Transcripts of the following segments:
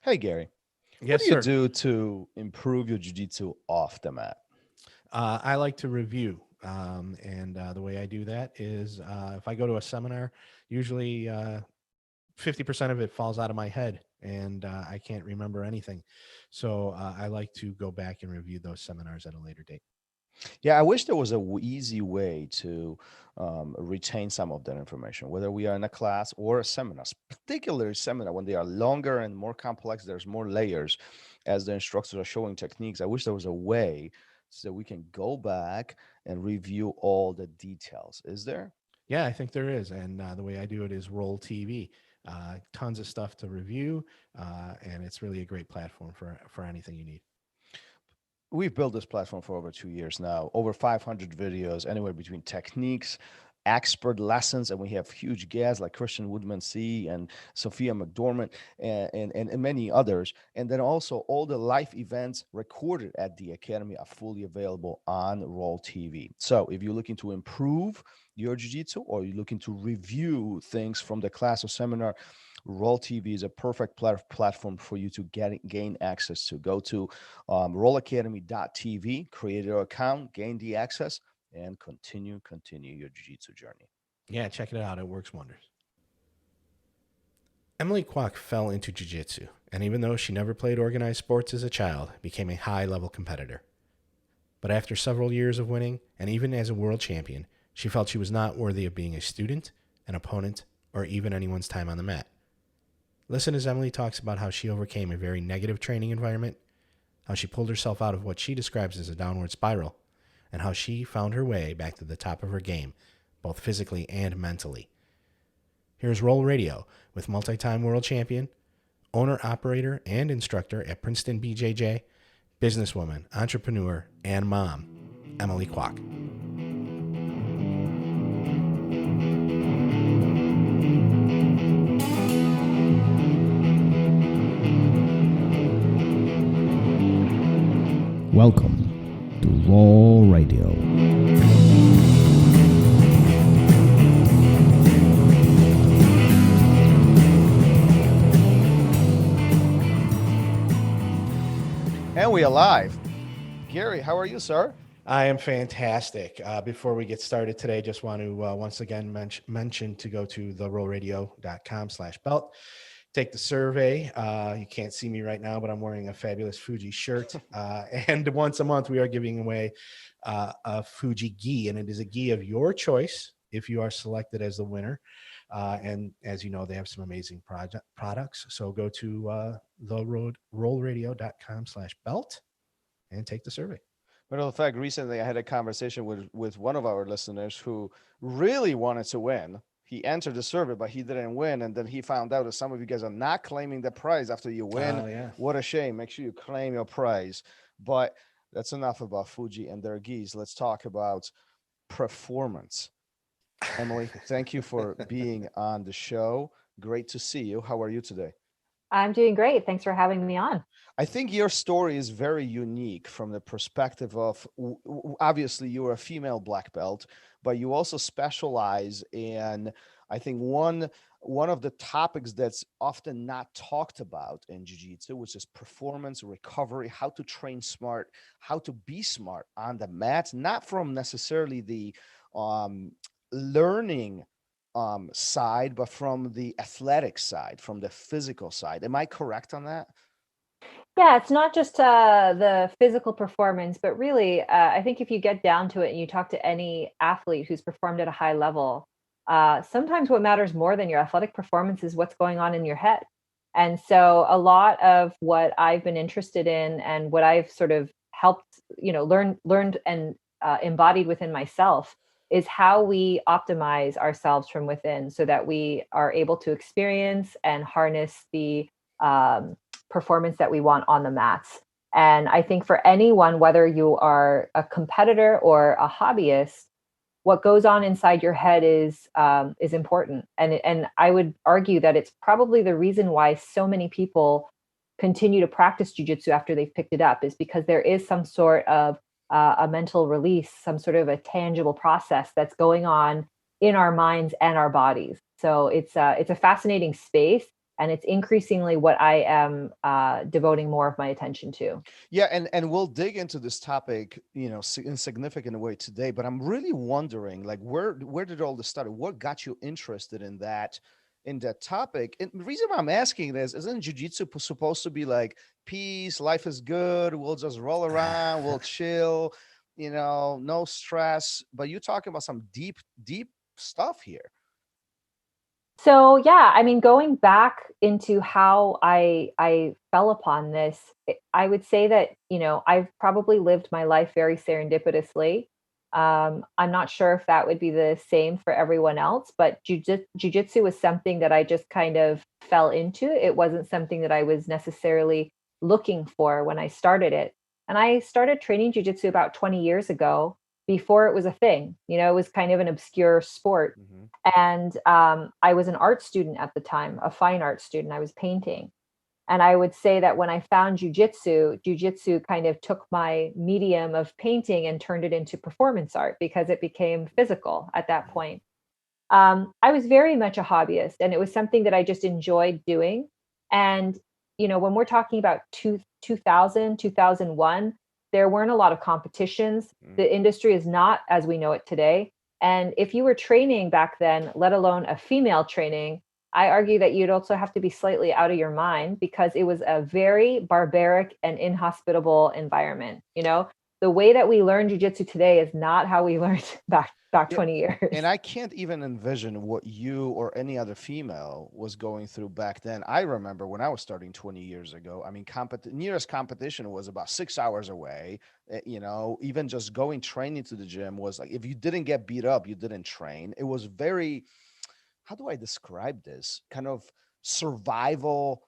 Hey, Gary, what Yes, do you sir. do to improve your jiu-jitsu off the mat? I like to review. And the way I do that is if I go to a seminar, usually 50% of it falls out of my head and I can't remember anything. So I like to go back and review those seminars at a later date. Yeah, I wish there was a easy way to retain some of that information, whether we are in a class or a seminar, particularly seminar when they are longer and more complex, there's more layers as the instructors are showing techniques. I wish there was a way so we can go back and review all the details. Is there? Yeah, I think there is. And the way I do it is RŌL TV. Tons of stuff to review, and it's really a great platform for anything you need. We've built this platform for over 2 years now, over 500 videos, anywhere between techniques, expert lessons, and we have huge guests like Christian Woodman C and Sophia McDormand and many others. And then also all the live events recorded at the Academy are fully available on RŌL TV. So if you're looking to improve your jiu-jitsu or you're looking to review things from the class or seminar, RŌL TV is a perfect platform for you to gain access to. Go to RŌLAcademy.tv, create your account, gain the access, and continue your jiu-jitsu journey. Yeah, check it out. It works wonders. Emily Kwok fell into jiu-jitsu, and even though she never played organized sports as a child, became a high-level competitor. But after several years of winning, and even as a world champion, she felt she was not worthy of being a student, an opponent, or even anyone's time on the mat. Listen as Emily talks about how she overcame a very negative training environment, how she pulled herself out of what she describes as a downward spiral, and how she found her way back to the top of her game, both physically and mentally. Here's RŌL Radio with multi-time world champion, owner, operator, and instructor at Princeton BJJ, businesswoman, entrepreneur, and mom, Emily Kwok. Welcome to RŌL Radio. And we are live. Gary, how are you, sir? I am fantastic. Before we get started today, just want to once again mention to go to therolradio.com/belt. Take the survey. You can't see me right now, but I'm wearing a fabulous Fuji shirt. And once a month, we are giving away a Fuji gi, and it is a gi of your choice if you are selected as the winner. And as you know, they have some amazing products. So go to therolradio.com/belt and take the survey. Matter of fact, recently I had a conversation with one of our listeners who really wanted to win. He entered the survey, but he didn't win. And then he found out that some of you guys are not claiming the prize after you win. Oh, yeah. What a shame. Make sure you claim your prize. But that's enough about Fuji and their gis. Let's talk about performance. Emily, thank you for being on the show. Great to see you. How are you today? I'm doing great. Thanks for having me on. I think your story is very unique from the perspective of obviously you're a female black belt, but you also specialize in, I think, one of the topics that's often not talked about in jiu-jitsu, which is performance recovery, how to train smart, how to be smart on the mat, not from necessarily the learning side, but from the athletic side, from the physical side. Am I correct on that? Yeah, it's not just the physical performance, but really, I think if you get down to it and you talk to any athlete who's performed at a high level, sometimes what matters more than your athletic performance is what's going on in your head. And so a lot of what I've been interested in and what I've sort of helped, learned and embodied within myself is how we optimize ourselves from within so that we are able to experience and harness the performance that we want on the mats. And I think for anyone, whether you are a competitor or a hobbyist, what goes on inside your head is important. And I would argue that it's probably the reason why so many people continue to practice jujitsu after they've picked it up, is because there is some sort of a mental release, some sort of a tangible process that's going on in our minds and our bodies. So it's a fascinating space. And it's increasingly what I am devoting more of my attention to. Yeah, and we'll dig into this topic, in significant way today. But I'm really wondering, like, where did all this start? What got you interested in that topic? And the reason why I'm asking this isn't jiu-jitsu supposed to be like peace, life is good, we'll just roll around, we'll chill, no stress. But you're talking about some deep stuff here. So yeah, I mean, going back into how I fell upon this, I would say that, I've probably lived my life very serendipitously. I'm not sure if that would be the same for everyone else, but jujitsu was something that I just kind of fell into. It wasn't something that I was necessarily looking for when I started it. And I started training jujitsu about 20 years ago, before it was a thing. It was kind of an obscure sport. Mm-hmm. And I was an art student at the time, a fine art student. I was painting. And I would say that when I found jujitsu kind of took my medium of painting and turned it into performance art, because it became physical at that point. I was very much a hobbyist, and it was something that I just enjoyed doing. And, when we're talking about 2000, 2001, there weren't a lot of competitions. The industry is not as we know it today. And if you were training back then, let alone a female training, I argue that you'd also have to be slightly out of your mind, because it was a very barbaric and inhospitable environment. The way that we learn jujitsu today is not how we learned back 20 years. And I can't even envision what you or any other female was going through back then. I remember when I was starting 20 years ago, I mean, nearest competition was about 6 hours away. Even just going training to the gym was like, if you didn't get beat up, you didn't train. It was very, how do I describe this? Kind of survival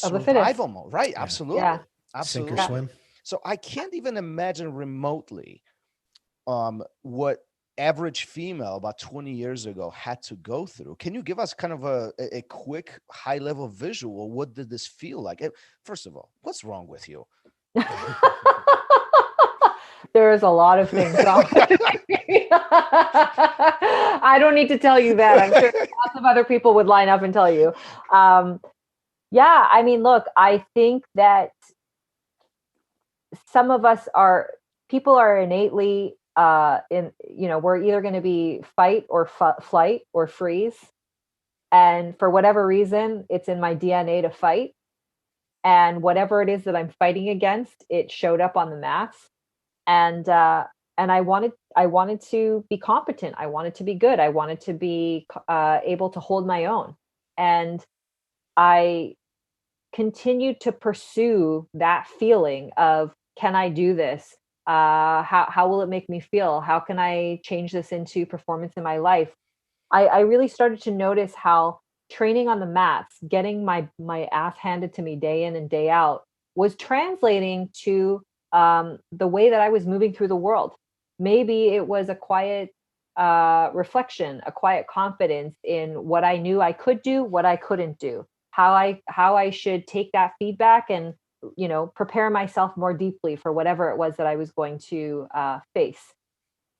mode, right? Yeah. Absolutely. Yeah. Absolutely. Sink or swim. So I can't even imagine remotely what average female about 20 years ago had to go through. Can you give us kind of a quick high level visual? What did this feel like? First of all, what's wrong with you? There is a lot of things wrong. I don't need to tell you that. I'm sure lots of other people would line up and tell you. Yeah, I mean, look, I think that some of us people are innately we're either going to be fight or flight or freeze. And for whatever reason, it's in my DNA to fight. And whatever it is that I'm fighting against, it showed up on the mats. And I wanted to be competent. I wanted to be good. I wanted to be able to hold my own. And I continued to pursue that feeling of, can I do this? How will it make me feel? How can I change this into performance in my life? I really started to notice how training on the mats, getting my ass handed to me day in and day out, was translating to the way that I was moving through the world. Maybe it was a quiet reflection, a quiet confidence in what I knew I could do, what I couldn't do, how I should take that feedback and prepare myself more deeply for whatever it was that I was going to face.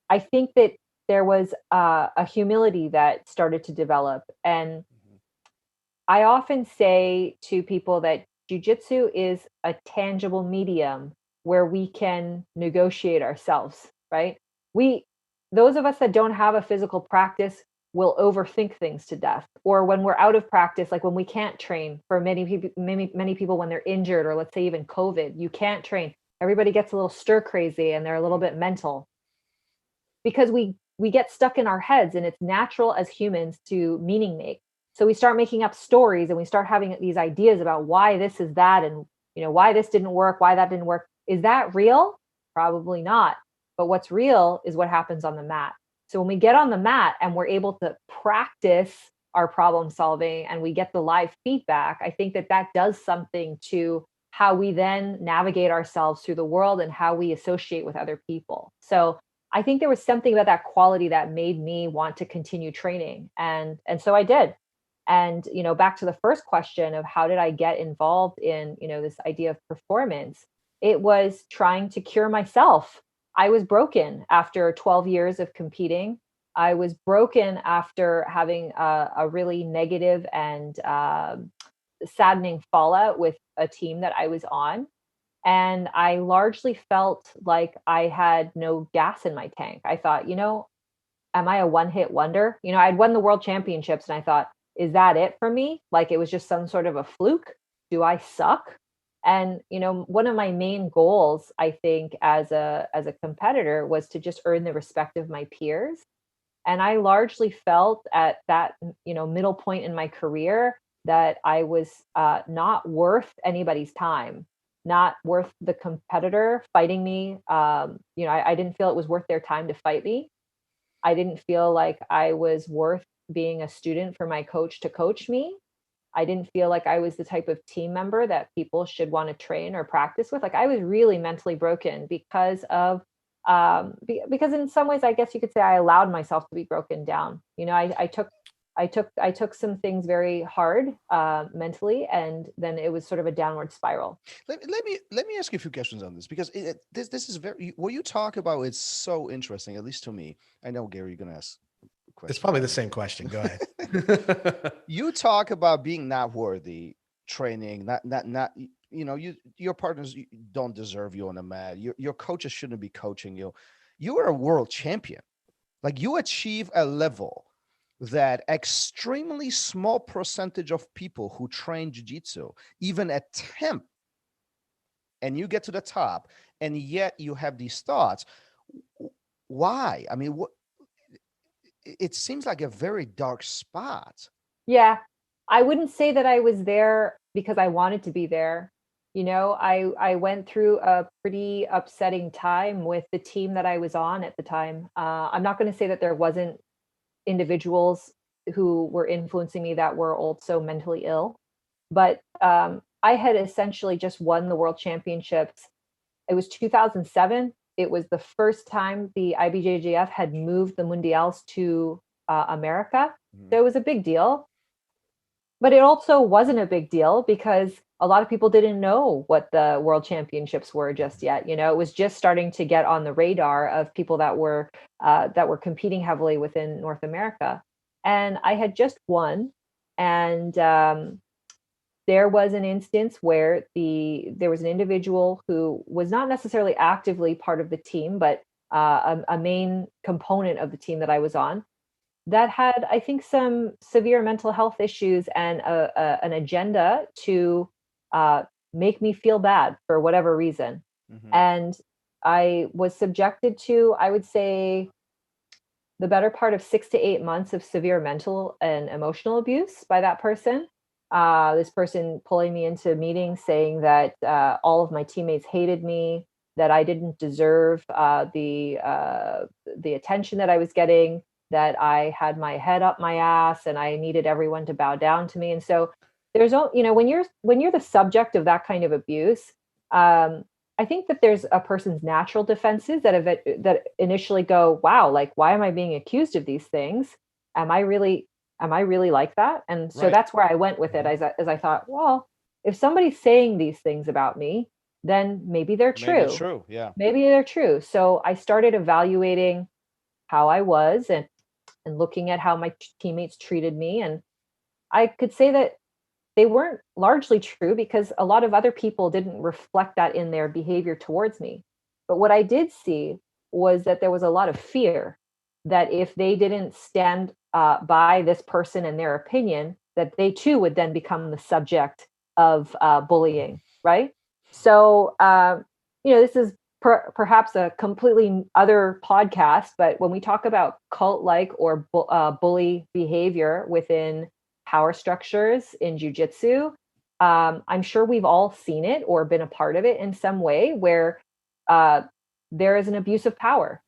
I think that there was a humility that started to develop. And I often say to people that jiu-jitsu is a tangible medium where we can negotiate ourselves, right? Those of us that don't have a physical practice will overthink things to death. Or when we're out of practice, like when we can't train, for many people when they're injured, or let's say even COVID, you can't train. Everybody gets a little stir crazy and they're a little bit mental, because we get stuck in our heads, and it's natural as humans to meaning make. So we start making up stories, and we start having these ideas about why this is that, and why this didn't work, why that didn't work. Is that real? Probably not. But what's real is what happens on the mat. So when we get on the mat and we're able to practice our problem solving and we get the live feedback, I think that does something to how we then navigate ourselves through the world and how we associate with other people. So I think there was something about that quality that made me want to continue training. And so I did. And, back to the first question of how did I get involved in, this idea of performance, it was trying to cure myself. I was broken after 12 years of competing. I was broken after having a really negative and saddening fallout with a team that I was on. And I largely felt like I had no gas in my tank. I thought, am I a one-hit wonder? I'd won the world championships and I thought, is that it for me? Like it was just some sort of a fluke. Do I suck? And one of my main goals, I think, as a competitor was to just earn the respect of my peers. And I largely felt at that, middle point in my career that I was not worth anybody's time, not worth the competitor fighting me. I didn't feel it was worth their time to fight me. I didn't feel like I was worth being a student for my coach to coach me. I didn't feel like I was the type of team member that people should want to train or practice with. Like I was really mentally broken because of because in some ways, I guess you could say I allowed myself to be broken down. I took some things very hard mentally, and then it was sort of a downward spiral. Let me ask you a few questions on this, because this is very, what you talk about is so interesting, at least to me. I know, Gary, you're gonna ask a question. It's probably the same question. Go ahead. You talk about being not worthy, training, not your partners don't deserve you on the mat. Your coaches shouldn't be coaching you. You are a world champion. Like you achieve a level that extremely small percentage of people who train jiu-jitsu even attempt, and you get to the top, and yet you have these thoughts. Why? I mean, it seems like a very dark spot. Yeah, I wouldn't say that I was there because I wanted to be there. I went through a pretty upsetting time with the team that I was on at the time. I'm not going to say that there wasn't individuals who were influencing me that were also mentally ill, but I had essentially just won the world championships. It was 2007. It was the first time the IBJJF had moved the Mundials to America. So it was a big deal. But it also wasn't a big deal because a lot of people didn't know what the world championships were just yet. It was just starting to get on the radar of people that were competing heavily within North America. And I had just won, and there was an instance where there was an individual who was not necessarily actively part of the team, but a main component of the team that I was on, that had, I think, some severe mental health issues and an agenda to make me feel bad for whatever reason. Mm-hmm. And I was subjected to, I would say, the better part of 6 to 8 months of severe mental and emotional abuse by that person. This person pulling me into meetings saying that all of my teammates hated me, that I didn't deserve the attention that I was getting, that I had my head up my ass and I needed everyone to bow down to me. And so there's, when you're the subject of that kind of abuse, I think that there's a person's natural defenses that initially go, wow, like, why am I being accused of these things? Am I really like that? And so That's where I went with it, as I thought, well, if somebody's saying these things about me, then maybe they're true. Maybe it's true. Yeah. Maybe they're true. So I started evaluating how I was and looking at how my teammates treated me. And I could say that they weren't largely true because a lot of other people didn't reflect that in their behavior towards me. But what I did see was that there was a lot of fear that if they didn't stand by this person and their opinion, that they too would then become the subject of bullying, right? So, this is perhaps a completely other podcast, but when we talk about cult-like or bully behavior within power structures in jiu-jitsu, I'm sure we've all seen it or been a part of it in some way where there is an abuse of power.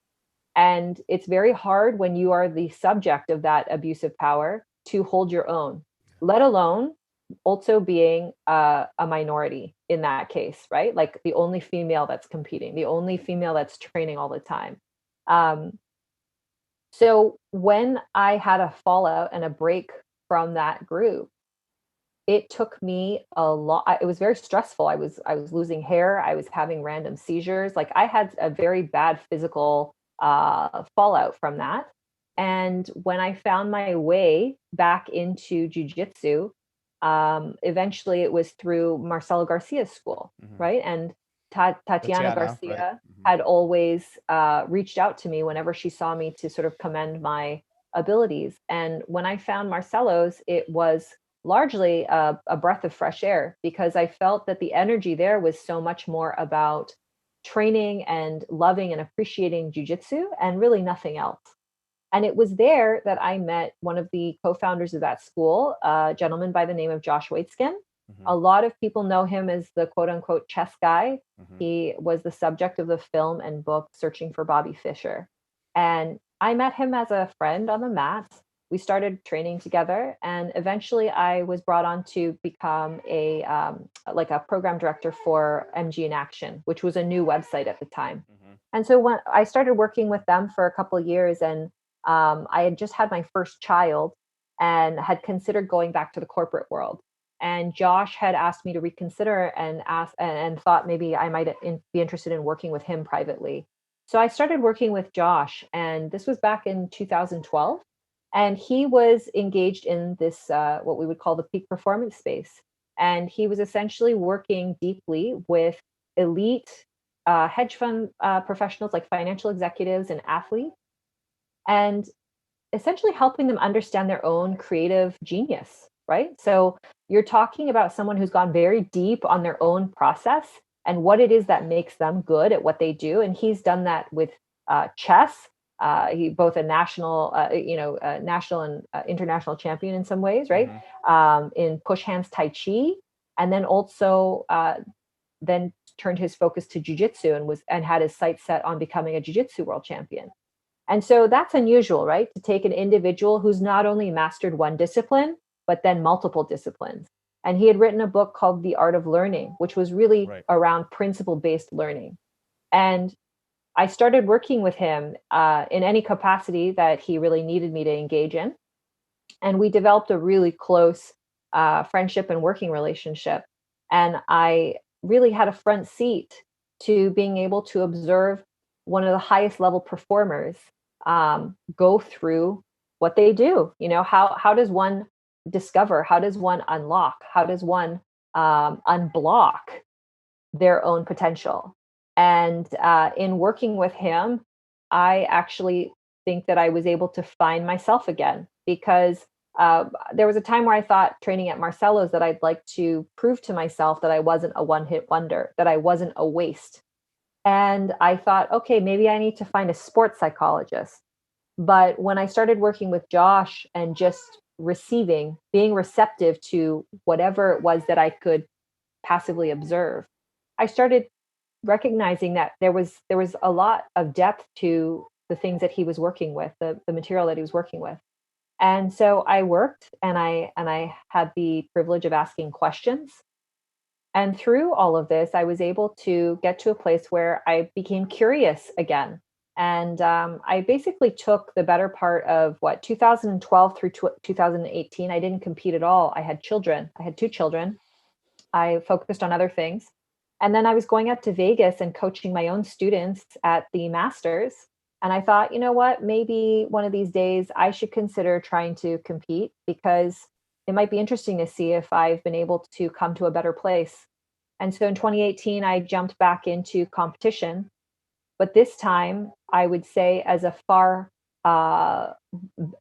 And it's very hard when you are the subject of that abuse of power to hold your own, let alone also being a minority in that case, right? Like the only female that's competing, the only female that's training all the time. So when I had a fallout and a break from that group, it took me a lot. It was very stressful. I was losing hair. I was having random seizures. Like I had a very bad physical fallout from that. And when I found my way back into jiu-jitsu, Eventually it was through Marcelo Garcia's school, right? And Tatiana Right. Garcia had always reached out to me whenever she saw me to sort of commend my abilities. And when I found Marcelo's, it was largely a breath of fresh air, because I felt that the energy there was so much more about training and loving and appreciating jiu-jitsu and really nothing else. And it was there that I met one of the co-founders of that school, a gentleman by the name of Josh Waitskin. A lot of people know him as the quote unquote chess guy. He was the subject of the film and book Searching for Bobby Fischer. And I met him as a friend on the mat. We started training together, and eventually I was brought on to become a like a program director for MG in Action, which was a new website at the time. And so when I started working with them for a couple of years, and I had just had my first child and had considered going back to the corporate world. And Josh had asked me to reconsider and thought maybe I might be interested in working with him privately. So I started working with Josh, and this was back in 2012. And he was engaged in this, what we would call the peak performance space. And he was essentially working deeply with elite hedge fund professionals like financial executives and athletes, and essentially helping them understand their own creative genius, right? So you're talking about someone who's gone very deep on their own process and what it is that makes them good at what they do. And he's done that with chess. He both a national, national and international champion in some ways, right? In push hands Tai Chi, and then also then turned his focus to jiu-jitsu and had his sights set on becoming a jiu-jitsu world champion. And so that's unusual, right? To take an individual who's not only mastered one discipline, but then multiple disciplines. And he had written a book called The Art of Learning, which was really around principle-based learning. And I started working with him in any capacity that he really needed me to engage in. And we developed a really close friendship and working relationship. And I really had a front seat to being able to observe one of the highest level performers go through what they do. You know, how does one discover? How does one unlock? How does one unblock their own potential? And in working with him, I actually think that I was able to find myself again, because there was a time where I thought training at Marcelo's that I'd like to prove to myself that I wasn't a one-hit wonder, that I wasn't a waste. And I thought, okay, maybe I need to find a sports psychologist. But when I started working with Josh and just being receptive to whatever it was that I could passively observe, I started recognizing that there was a lot of depth to the things that he was working with, the material that he was working with. And so I worked, and I had the privilege of asking questions. And through all of this, I was able to get to a place where I became curious again. And I basically took the better part of 2012 through 2018. I didn't compete at all. I had children. I had 2 children. I focused on other things. And then I was going out to Vegas and coaching my own students at the Masters. And I thought, you know what, maybe one of these days I should consider trying to compete, because it might be interesting to see if I've been able to come to a better place. And so in 2018, I jumped back into competition. But this time, I would say I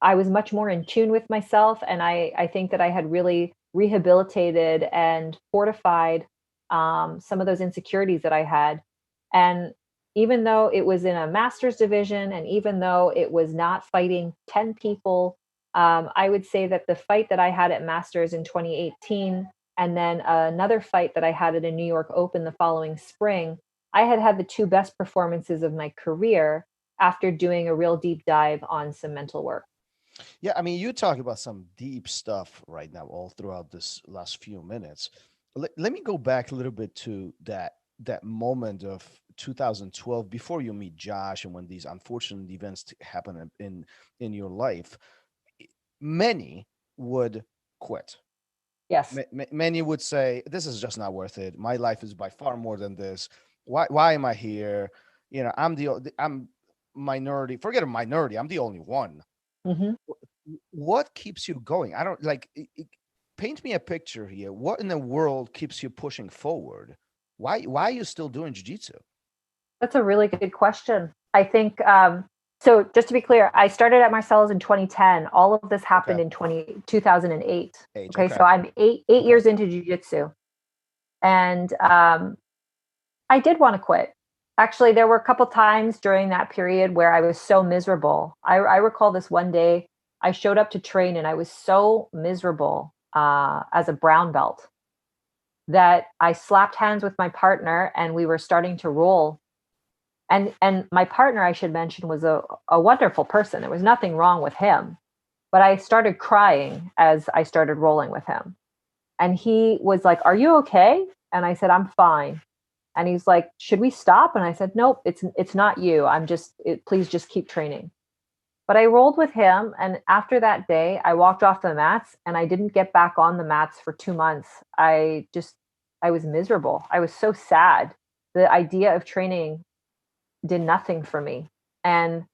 was much more in tune with myself. And I think that I had really rehabilitated and fortified some of those insecurities that I had. And even though it was in a master's division, and even though it was not fighting 10 people, I would say that the fight that I had at Masters in 2018, and then another fight that I had at a New York Open the following spring, I had the 2 best performances of my career after doing a real deep dive on some mental work. Yeah, I mean, you talk about some deep stuff right now all throughout this last few minutes. Let me go back a little bit to that moment of 2012 before you meet Josh, and when these unfortunate events happen in your life. Many would quit. Yes. Many would say, this is just not worth it. My life is by far more than this. Why am I here? You know, I'm minority. Forget a minority. I'm the only one. Mm-hmm. What keeps you going? I don't paint me a picture here. What in the world keeps you pushing forward? Why are you still doing jiu-jitsu? That's a really good question. I think, so just to be clear, I started at Marcelo's in 2010. All of this happened in 2008. Okay. So I'm eight years into jiu-jitsu. And I did want to quit. Actually, there were a couple times during that period where I was so miserable. I recall this one day I showed up to train and I was so miserable as a brown belt that I slapped hands with my partner and we were starting to roll. And my partner, I should mention, was a wonderful person. There was nothing wrong with him. But I started crying as I started rolling with him. And he was like, "Are you okay?" And I said, "I'm fine." And he's like, "Should we stop?" And I said, "Nope, it's not you. Please just keep training." But I rolled with him. And after that day, I walked off the mats and I didn't get back on the mats for 2 months. I was miserable. I was so sad. The idea of training did nothing for me. And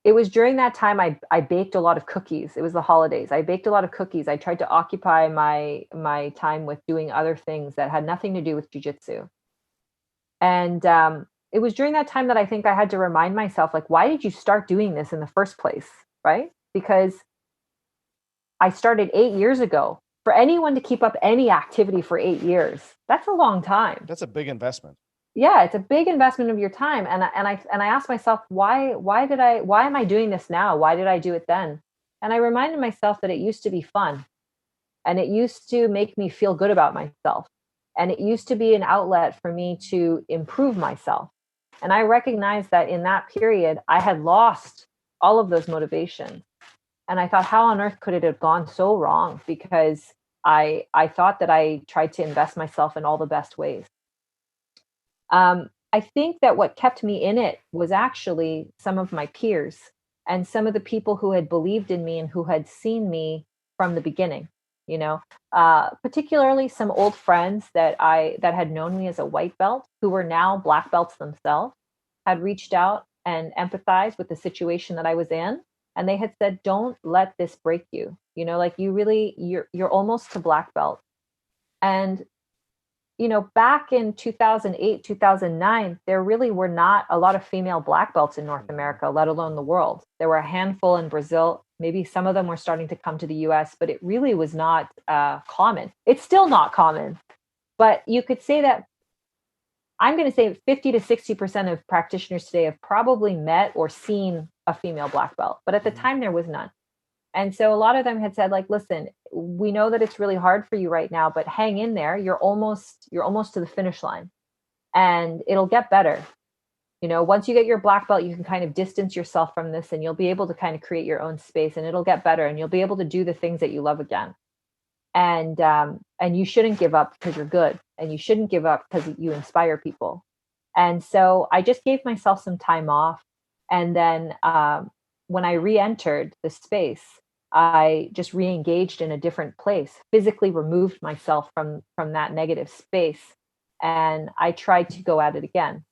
it was during that time I baked a lot of cookies. It was the holidays. I baked a lot of cookies. I tried to occupy my time with doing other things that had nothing to do with jiu-jitsu. And it was during that time that I think I had to remind myself, like, why did you start doing this in the first place? Right? Because I started 8 years ago. For anyone to keep up any activity for 8 years, that's a long time. That's a big investment. Yeah, it's a big investment of your time. And I asked myself, why am I doing this now? Why did I do it then? And I reminded myself that it used to be fun and it used to make me feel good about myself. And it used to be an outlet for me to improve myself. And I recognized that in that period, I had lost all of those motivations. And I thought, how on earth could it have gone so wrong? Because I thought that I tried to invest myself in all the best ways. I think that what kept me in it was actually some of my peers and some of the people who had believed in me and who had seen me from the beginning. Particularly some old friends that had known me as a white belt, who were now black belts themselves, had reached out and empathized with the situation that I was in, and they had said, "Don't let this break you. Like you're almost to black belt." And back in 2008, 2009, there really were not a lot of female black belts in North America, let alone the world. There were a handful in Brazil. Maybe some of them were starting to come to the US, but it really was not common. It's still not common. But you could say that I'm going to say 50 to 60% of practitioners today have probably met or seen a female black belt. But at the time, there was none. And so a lot of them had said, like, "Listen, we know that it's really hard for you right now, but hang in there. You're almost to the finish line and it'll get better. Once you get your black belt, you can kind of distance yourself from this and you'll be able to kind of create your own space and it'll get better and you'll be able to do the things that you love again. And you shouldn't give up because you're good and you shouldn't give up because you inspire people." And so I just gave myself some time off. And then when I re-entered the space, I just re-engaged in a different place, physically removed myself from that negative space, and I tried to go at it again.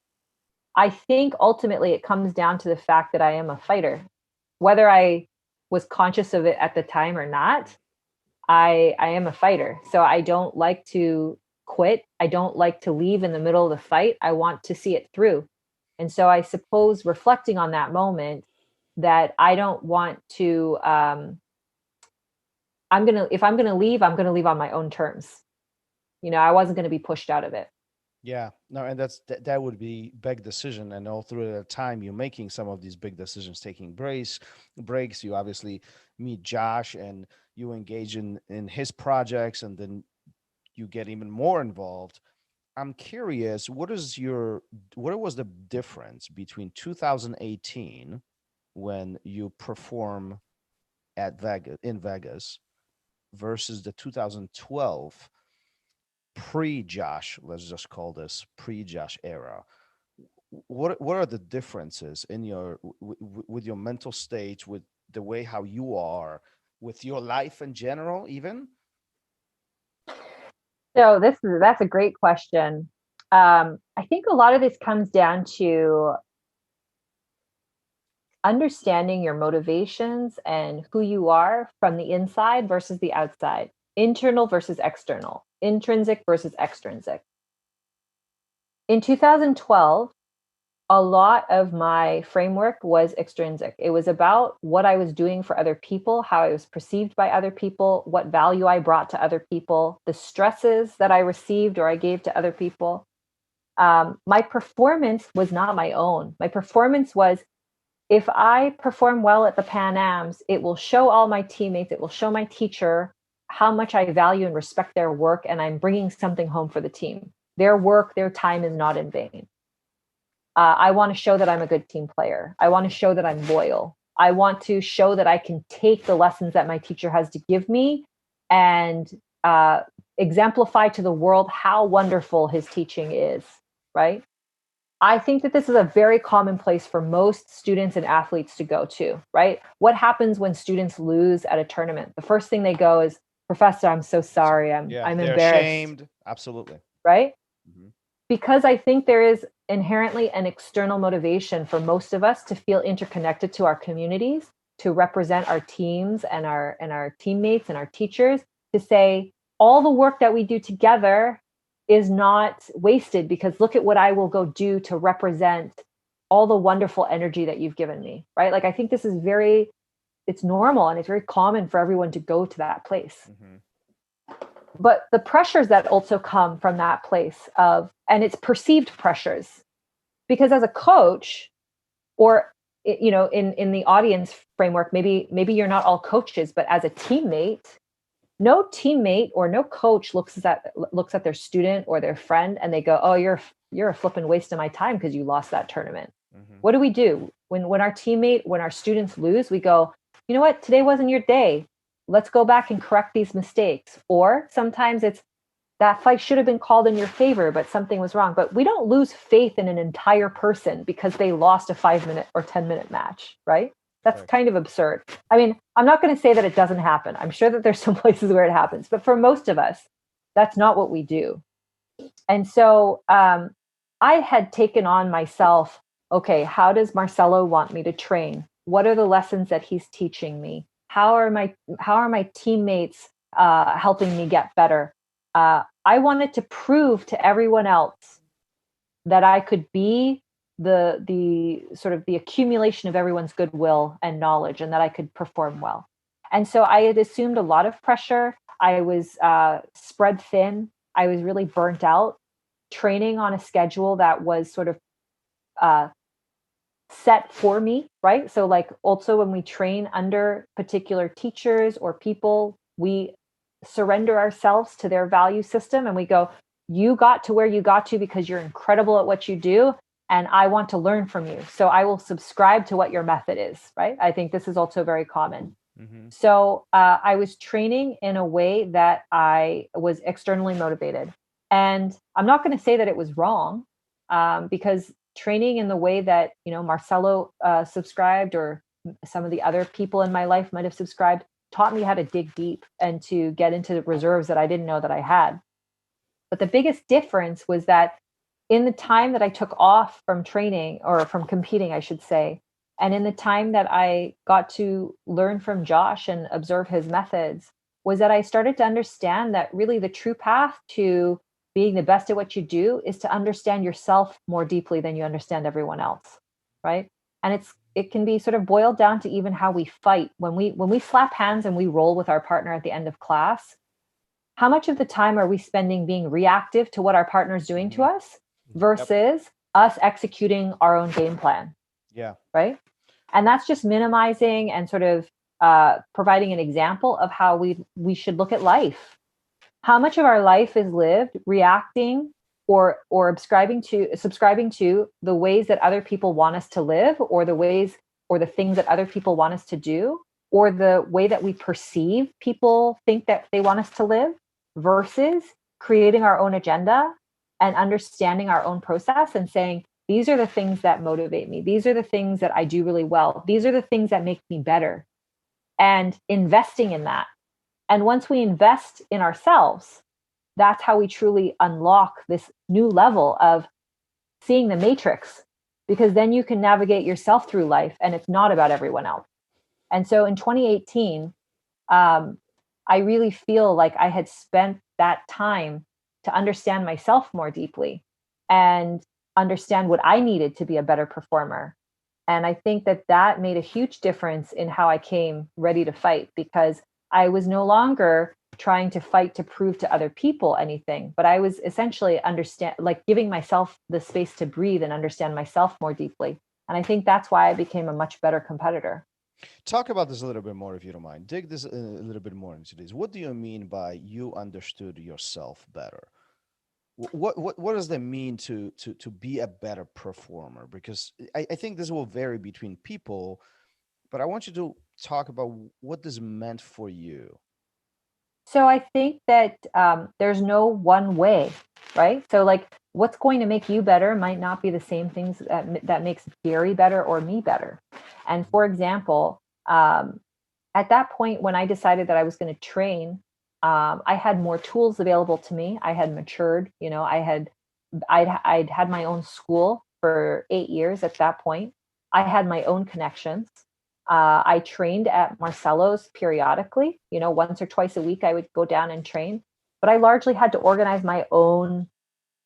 I think ultimately it comes down to the fact that I am a fighter. Whether I was conscious of it at the time or not, I am a fighter. So I don't like to quit. I don't like to leave in the middle of the fight. I want to see it through. And so I suppose reflecting on that moment, that I don't want to if I'm gonna leave, I'm gonna leave on my own terms. I wasn't gonna be pushed out of it. Yeah, no, and that would be big decision. And all through the time you're making some of these big decisions, taking breaks, you obviously meet Josh and you engage in his projects, and then you get even more involved. I'm curious, what was the difference between 2018 when you perform in Vegas versus the 2012 pre-Josh, let's just call this pre-Josh era? What are the differences in with your mental state, with the way how you are, with your life in general, even? So that's a great question. I think a lot of this comes down to understanding your motivations and who you are from the inside versus the outside. internal versus external, intrinsic versus extrinsic. In 2012, a lot of my framework was extrinsic. It was about what I was doing for other people, how I was perceived by other people, what value I brought to other people, the stresses that I received or I gave to other people. My performance was not my own. My performance was, if I perform well at the Pan Ams, it will show all my teammates, it will show my teacher how much I value and respect their work, and I'm bringing something home for the team. Their work, their time is not in vain. I want to show that I'm a good team player. I want to show that I'm loyal. I want to show that I can take the lessons that my teacher has to give me and exemplify to the world how wonderful his teaching is, right? I think that this is a very common place for most students and athletes to go to, right? What happens when students lose at a tournament? The first thing they go is, Professor, I'm so sorry. I'm embarrassed. Ashamed. Absolutely. Right? Mm-hmm. Because I think there is inherently an external motivation for most of us to feel interconnected to our communities, to represent our teams and our teammates and our teachers, to say all the work that we do together is not wasted, because look at what I will go do to represent all the wonderful energy that you've given me, right? Like, I think this is it's normal and it's very common for everyone to go to that place. Mm-hmm. But the pressures that also come from that place and it's perceived pressures, because as a coach, or, you know, in the audience framework, maybe you're not all coaches, but as a teammate, no teammate or no coach looks at their student or their friend and they go, oh, you're a flipping waste of my time because you lost that tournament. Mm-hmm. What do? When our students lose, we go, you know what? Today wasn't your day. Let's go back and correct these mistakes. Or sometimes it's, that fight should have been called in your favor, but something was wrong. But we don't lose faith in an entire person because they lost a 5-minute or 10-minute match, right? That's kind of absurd. I mean, I'm not going to say that it doesn't happen. I'm sure that there's some places where it happens, but for most of us, that's not what we do. And so I had taken on myself, okay, how does Marcelo want me to train? What are the lessons that he's teaching me? How are my teammates helping me get better? I wanted to prove to everyone else that I could be the sort of the accumulation of everyone's goodwill and knowledge, and that I could perform well. And so I had assumed a lot of pressure. I was spread thin. I was really burnt out, training on a schedule that was sort of set for me, right? So like, also when we train under particular teachers or people, we surrender ourselves to their value system and we go, you got to where you got to because you're incredible at what you do, and I want to learn from you. So I will subscribe to what your method is, right? I think this is also very common. Mm-hmm. So I was training in a way that I was externally motivated. And I'm not going to say that it was wrong, because training in the way that, you know, Marcelo subscribed, or some of the other people in my life might have subscribed, taught me how to dig deep and to get into the reserves that I didn't know that I had. But the biggest difference was that in the time that I took off from training, or from competing, I should say, and in the time that I got to learn from Josh and observe his methods, was that I started to understand that really the true path to being the best at what you do is to understand yourself more deeply than you understand everyone else, right? And it can be sort of boiled down to even how we fight. When we slap hands and we roll with our partner at the end of class, how much of the time are we spending being reactive to what our partner is doing to us versus us executing our own game plan? Yeah. Right. And that's just minimizing and sort of providing an example of how we should look at life. How much of our life is lived reacting or subscribing to the ways that other people want us to live, or the ways or the things that other people want us to do, or the way that we perceive people think that they want us to live, versus creating our own agenda and understanding our own process and saying, these are the things that motivate me. These are the things that I do really well. These are the things that make me better. And investing in that. And once we invest in ourselves, that's how we truly unlock this new level of seeing the matrix, because then you can navigate yourself through life and it's not about everyone else. And so in 2018, I really feel like I had spent that time to understand myself more deeply and understand what I needed to be a better performer. And I think that that made a huge difference in how I came ready to fight, because I was no longer trying to fight to prove to other people anything, but I was essentially giving myself the space to breathe and understand myself more deeply. And I think that's why I became a much better competitor. Talk about this a little bit more, if you don't mind. Dig this a little bit more into this. What do you mean by you understood yourself better? What does that mean to be a better performer? Because I think this will vary between people, but I want you to talk about what this meant for you. So I think that there's no one way, right? So like what's going to make you better might not be the same things that makes Gary better or me better. And for example, at that point when I decided that I was going to train, I had more tools available to me. I had matured, I'd had my own school for 8 years at that point. I had my own connections. I trained at Marcelo's periodically, once or twice a week, I would go down and train, but I largely had to organize my own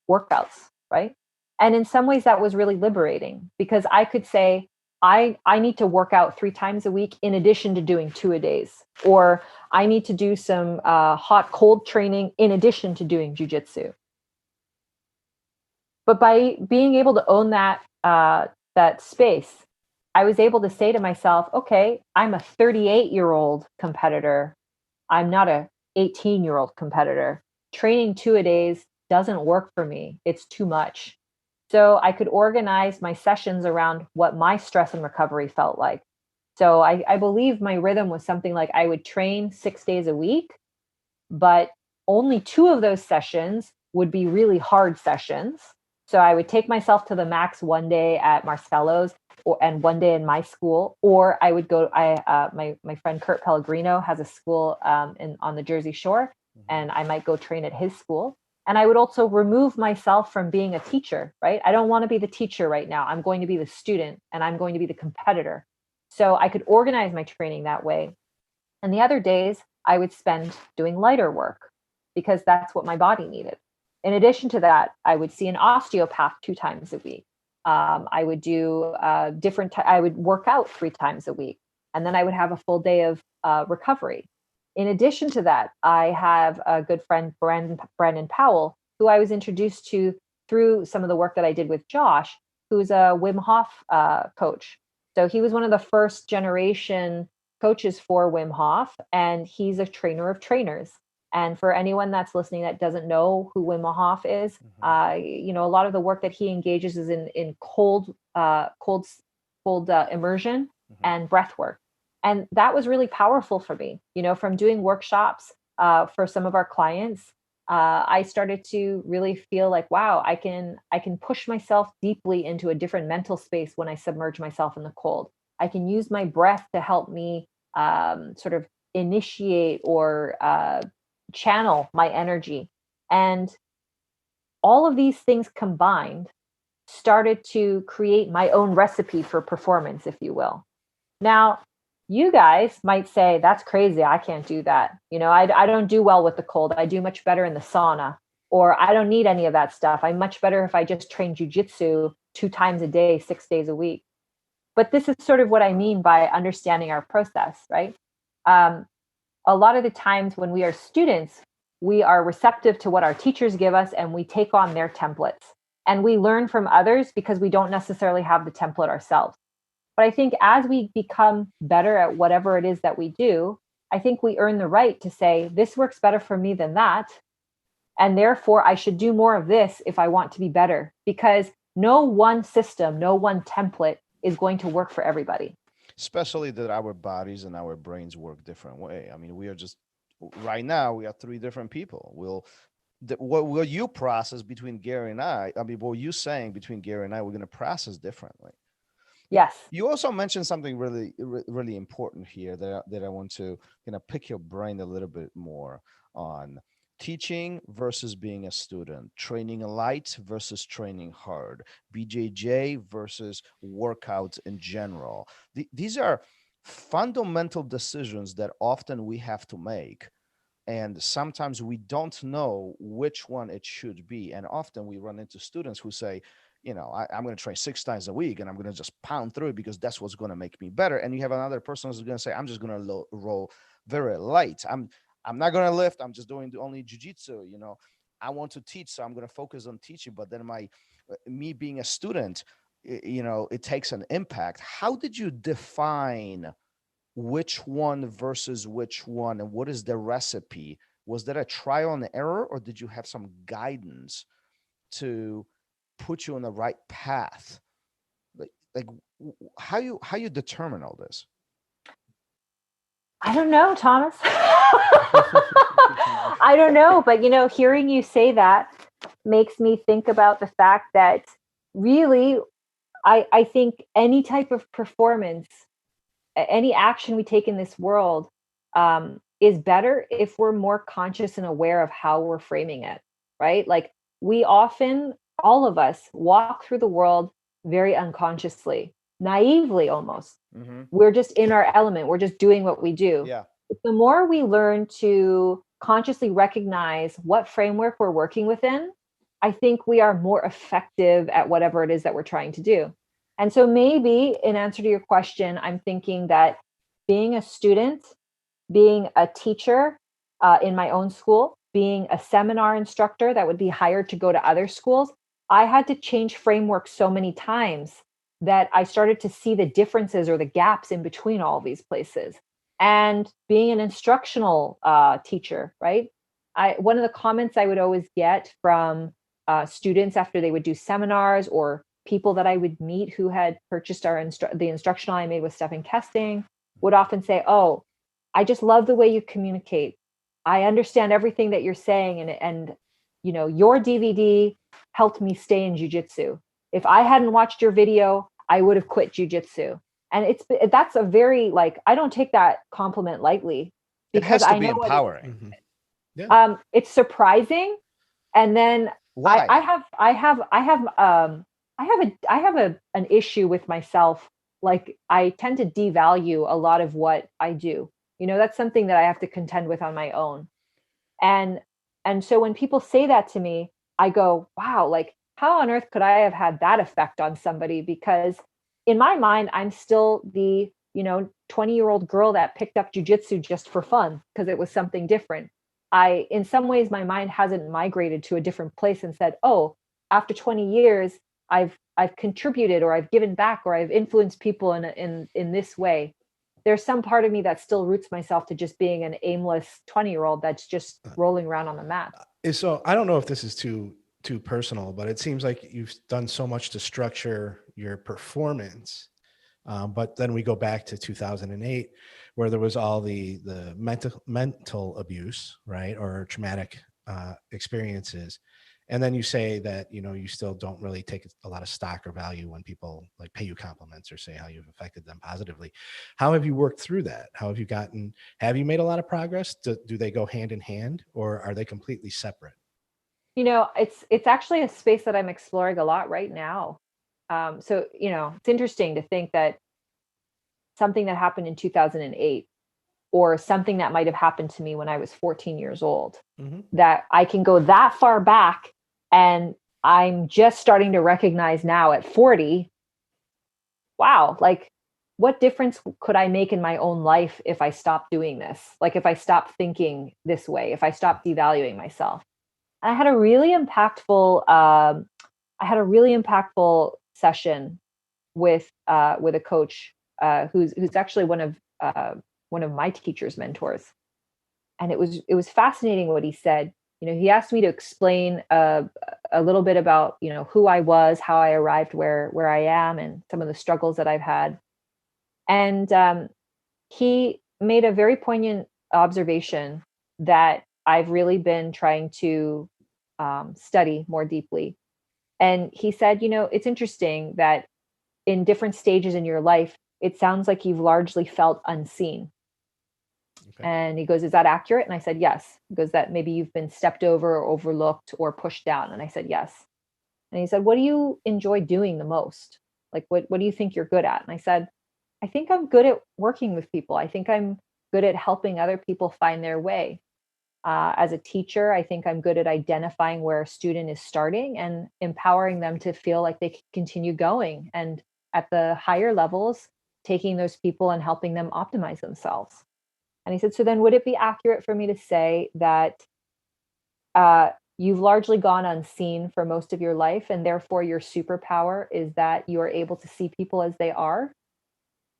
workouts, right? And in some ways that was really liberating, because I could say, I need to work out 3 times a week in addition to doing 2 a days, or I need to do some hot cold training in addition to doing jujitsu. But by being able to own that space, I was able to say to myself, okay, I'm a 38-year-old competitor. I'm not a 18-year-old competitor. Training 2 a days doesn't work for me. It's too much. So I could organize my sessions around what my stress and recovery felt like. So I believe my rhythm was something like I would train 6 days a week, but only 2 of those sessions would be really hard sessions. So I would take myself to the max one day at Marcelo's and one day in my school, or I would go. My friend Kurt Pellegrino has a school on the Jersey Shore, and I might go train at his school. And I would also remove myself from being a teacher, right? I don't want to be the teacher right now. I'm going to be the student, and I'm going to be the competitor. So I could organize my training that way. And the other days I would spend doing lighter work because that's what my body needed. In addition to that, I would see an osteopath 2 times a week. I would do I would work out 3 times a week, and then I would have a full day of recovery. In addition to that, I have a good friend, Brandon Powell, who I was introduced to through some of the work that I did with Josh, who's a Wim Hof coach. So he was one of the first generation coaches for Wim Hof, and he's a trainer of trainers. And for anyone that's listening that doesn't know who Wim Hof is, a lot of the work that he engages is in cold immersion and breath work. And that was really powerful for me. From doing workshops for some of our clients, I started to really feel like, wow, I can push myself deeply into a different mental space when I submerge myself in the cold. I can use my breath to help me sort of initiate or channel my energy. And all of these things combined started to create my own recipe for performance, if you will. Now, you guys might say, that's crazy. I can't do that. I don't do well with the cold. I do much better in the sauna, or I don't need any of that stuff. I'm much better if I just train jujitsu 2 times a day, 6 days a week. But this is sort of what I mean by understanding our process, right? A lot of the times when we are students, we are receptive to what our teachers give us and we take on their templates. And we learn from others because we don't necessarily have the template ourselves. But I think as we become better at whatever it is that we do, I think we earn the right to say, this works better for me than that. And therefore, I should do more of this if I want to be better, because no one system, no one template is going to work for everybody. Especially that our bodies and our brains work different way. I mean, we are just right now, we are 3 different people. What will you process between Gary and I mean, what you saying between Gary and I, we're going to process differently. Yes. You also mentioned something really, really important here that I want to pick your brain a little bit more on: teaching versus being a student, training light versus training hard, BJJ versus workouts in general. These are fundamental decisions that often we have to make And sometimes we don't know which one it should be. And often we run into students who say, I'm going to train 6 times a week and I'm going to just pound through it because that's what's going to make me better. And you have another person who's going to say, I'm just going to roll very light. I'm not going to lift. I'm just doing only jujitsu. I want to teach, so I'm going to focus on teaching. But then me being a student, it takes an impact. How did you define which one versus which one, and what is the recipe? Was there a trial and error, or did you have some guidance to put you on the right path? Like how you determine all this? I don't know, Thomas. I don't know, but hearing you say that makes me think about the fact that really, I think any type of performance, any action we take in this world, is better if we're more conscious and aware of how we're framing it, right? Like we often, all of us, walk through the world very unconsciously, naively almost. Mm-hmm. We're just in our element. We're just doing what we do. Yeah. But the more we learn to consciously recognize what framework we're working within, I think we are more effective at whatever it is that we're trying to do. And so maybe in answer to your question, I'm thinking that being a student, being a teacher in my own school, being a seminar instructor that would be hired to go to other schools, I had to change framework so many times that I started to see the differences or the gaps in between all these places. And being an instructional teacher, right? One of the comments I would always get from students after they would do seminars, or people that I would meet who had purchased the instructional I made with Stephen Kesting, would often say, "Oh, I just love the way you communicate. I understand everything that you're saying, and your DVD helped me stay in jiu-jitsu. If I hadn't watched your video, I would have quit jiu-jitsu." And that's a very, I don't take that compliment lightly, because it has to I be know empowering. Mm-hmm. Yeah. It's surprising. And then Why? I have an issue with myself. Like I tend to devalue a lot of what I do. That's something that I have to contend with on my own. And so when people say that to me, I go, wow, like how on earth could I have had that effect on somebody? Because in my mind, I'm still the 20-year-old girl that picked up jujitsu just for fun because it was something different. In some ways, my mind hasn't migrated to a different place and said, oh, after 20 years, I've contributed, or I've given back, or I've influenced people in this way. There's some part of me that still roots myself to just being an aimless 20-year-old that's just rolling around on the mat. So I don't know if this is too personal, but it seems like you've done so much to structure your performance. But then we go back to 2008, where there was all the mental abuse, right, or traumatic experiences. And then you say that, you still don't really take a lot of stock or value when people like pay you compliments or say how you've affected them positively. How have you worked through that? Have you made a lot of progress? Do they go hand in hand, or are they completely separate? It's actually a space that I'm exploring a lot right now. So, it's interesting to think that something that happened in 2008, or something that might have happened to me when I was 14 years old, Mm-hmm. that I can go that far back, and I'm just starting to recognize now at 40, wow, like what difference could I make in my own life if I stopped doing this? Like if I stopped thinking this way, if I stopped devaluing myself. And I had a really impactful session with a coach who's actually one of my teacher's mentors. And it was fascinating what he said. He asked me to explain a little bit about who I was, how I arrived where I am, and some of the struggles that I've had. And he made a very poignant observation that I've really been trying to study more deeply. And he said, it's interesting that in different stages in your life, it sounds like you've largely felt unseen. Okay. And he goes, is that accurate? And I said, yes. He goes, that maybe you've been stepped over or overlooked or pushed down. And I said, yes. And he said, what do you enjoy doing the most? Like, what do you think you're good at? And I said, I think I'm good at working with people. I think I'm good at helping other people find their way. As a teacher, I think I'm good at identifying where a student is starting and empowering them to feel like they can continue going. And at the higher levels, taking those people and helping them optimize themselves. And he said, so then would it be accurate for me to say that you've largely gone unseen for most of your life, and therefore your superpower is that you are able to see people as they are?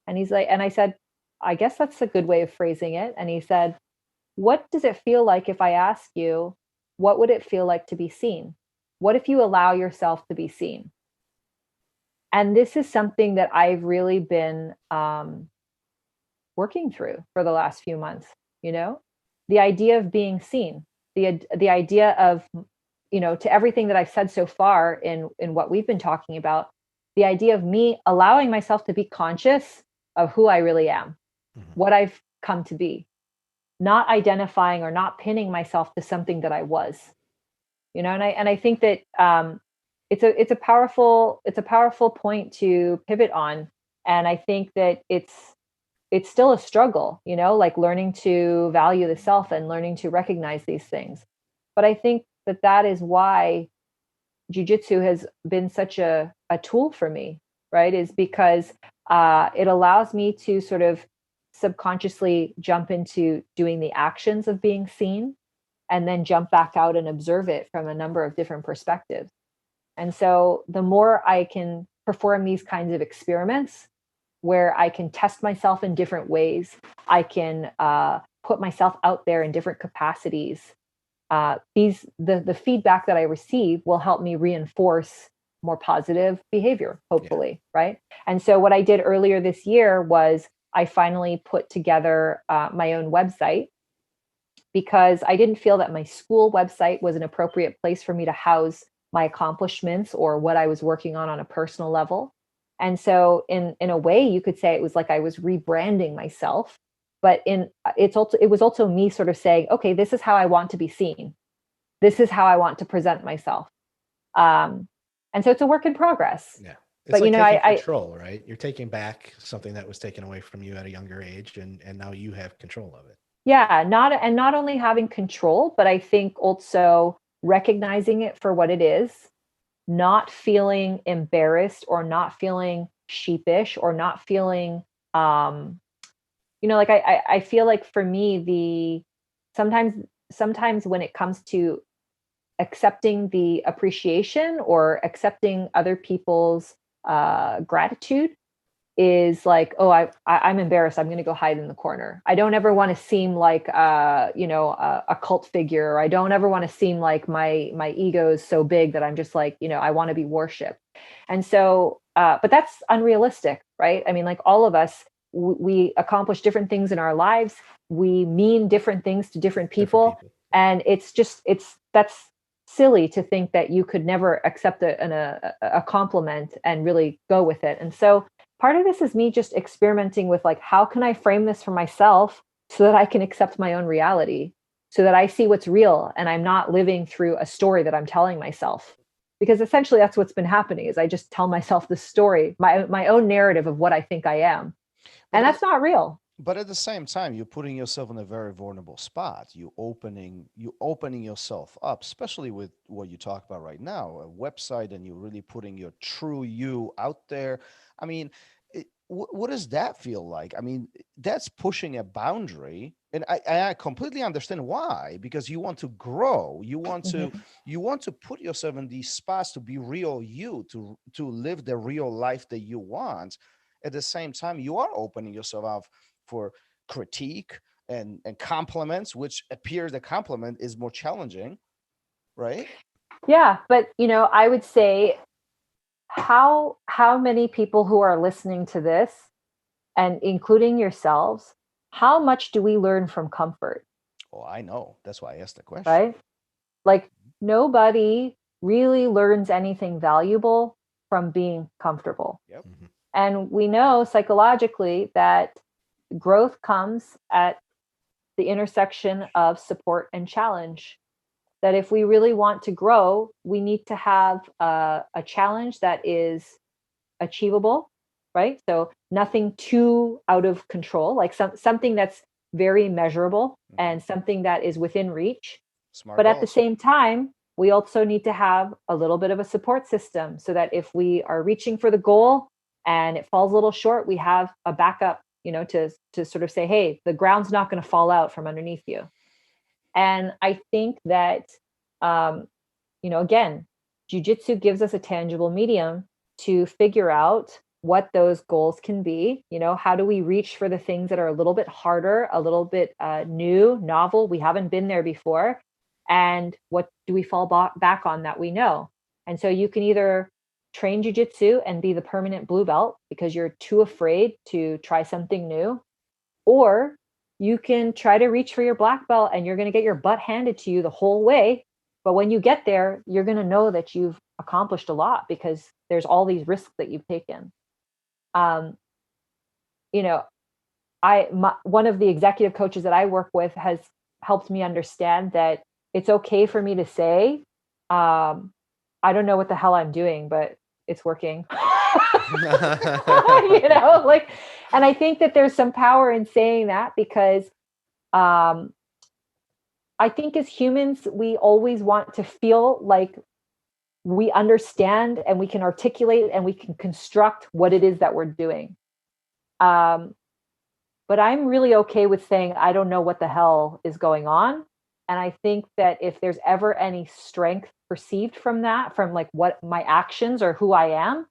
And he's like, and I said, I guess that's a good way of phrasing it. And he said, what does it feel like if I ask you, what would it feel like to be seen? What if you allow yourself to be seen? And this is something that I've really been working through for the last few months, the idea of being seen, the idea of, to everything that I've said so far in what we've been talking about, the idea of me allowing myself to be conscious of who I really am, what I've come to be, not identifying or not pinning myself to something that I was, and I think that it's a powerful point to pivot on. And I think that it's still a struggle, like learning to value the self and learning to recognize these things. But I think that is why jiu-jitsu has been such a tool for me, right? Is because it allows me to sort of subconsciously jump into doing the actions of being seen and then jump back out and observe it from a number of different perspectives. And so the more I can perform these kinds of experiments where I can test myself in different ways, I can put myself out there in different capacities. The feedback that I receive will help me reinforce more positive behavior, hopefully, right? And so what I did earlier this year was I finally put together my own website, because I didn't feel that my school website was an appropriate place for me to house my accomplishments or what I was working on a personal level. And so in a way, you could say it was like I was rebranding myself, but it was also me sort of saying, okay, this is how I want to be seen. This is how I want to present myself. And so it's a work in progress. Yeah. It's but like taking control, right? You're taking back something that was taken away from you at a younger age, and now you have control of it. Yeah, not only having control, but I think also recognizing it for what it is, not feeling embarrassed or not feeling sheepish or not feeling like I feel like for me sometimes when it comes to accepting the appreciation or accepting other people's gratitude is like, oh, I'm embarrassed, I'm going to go hide in the corner. I don't ever want to seem like a cult figure. Or I don't ever want to seem like my ego is so big that I'm just like, I want to be worshipped. And so but that's unrealistic, right? I mean, like all of us, we accomplish different things in our lives. We mean different things to different people. And that's silly to think that you could never accept a compliment and really go with it. And so part of this is me just experimenting with like, how can I frame this for myself so that I can accept my own reality, so that I see what's real and I'm not living through a story that I'm telling myself. Because essentially that's what's been happening, is I just tell myself this story, my own narrative of what I think I am. And that's not real. But at the same time, you're putting yourself in a very vulnerable spot. You're opening yourself up, especially with what you talk about right now, a website, and you're really putting your true you out there. I mean, what does that feel like? I mean, that's pushing a boundary, and I completely understand why, because you want to grow. You want to put yourself in these spots to be real you, to live the real life that you want. At the same time, you are opening yourself up for critique and compliments, which appears the compliment is more challenging, right? Yeah, but I would say how many people who are listening to this, and including yourselves, how much do we learn from comfort? Oh, I know. That's why I asked the question. Right? Like nobody really learns anything valuable from being comfortable. Yep. And we know psychologically that growth comes at the intersection of support and challenge. That if we really want to grow, we need to have a challenge that is achievable, right? So nothing too out of control, like something that's very measurable and something that is within reach. Smart But at the goals. same time, we also need to have a little bit of a support system so that if we are reaching for the goal and it falls a little short, we have a backup, to sort of say, hey, the ground's not going to fall out from underneath you. And I think that, again, jiu-jitsu gives us a tangible medium to figure out what those goals can be. How do we reach for the things that are a little bit harder, a little bit new, novel? We haven't been there before. And what do we fall back on that we know? And so you can either train jiu-jitsu and be the permanent blue belt because you're too afraid to try something new, or you can try to reach for your black belt and you're going to get your butt handed to you the whole way. But when you get there, you're going to know that you've accomplished a lot because there's all these risks that you've taken. One of the executive coaches that I work with has helped me understand that it's okay for me to say, I don't know what the hell I'm doing, but it's working. And I think that there's some power in saying that because I think as humans, we always want to feel like we understand and we can articulate and we can construct what it is that we're doing. But I'm really okay with saying, I don't know what the hell is going on. And I think that if there's ever any strength perceived from that, from like what my actions or who I am,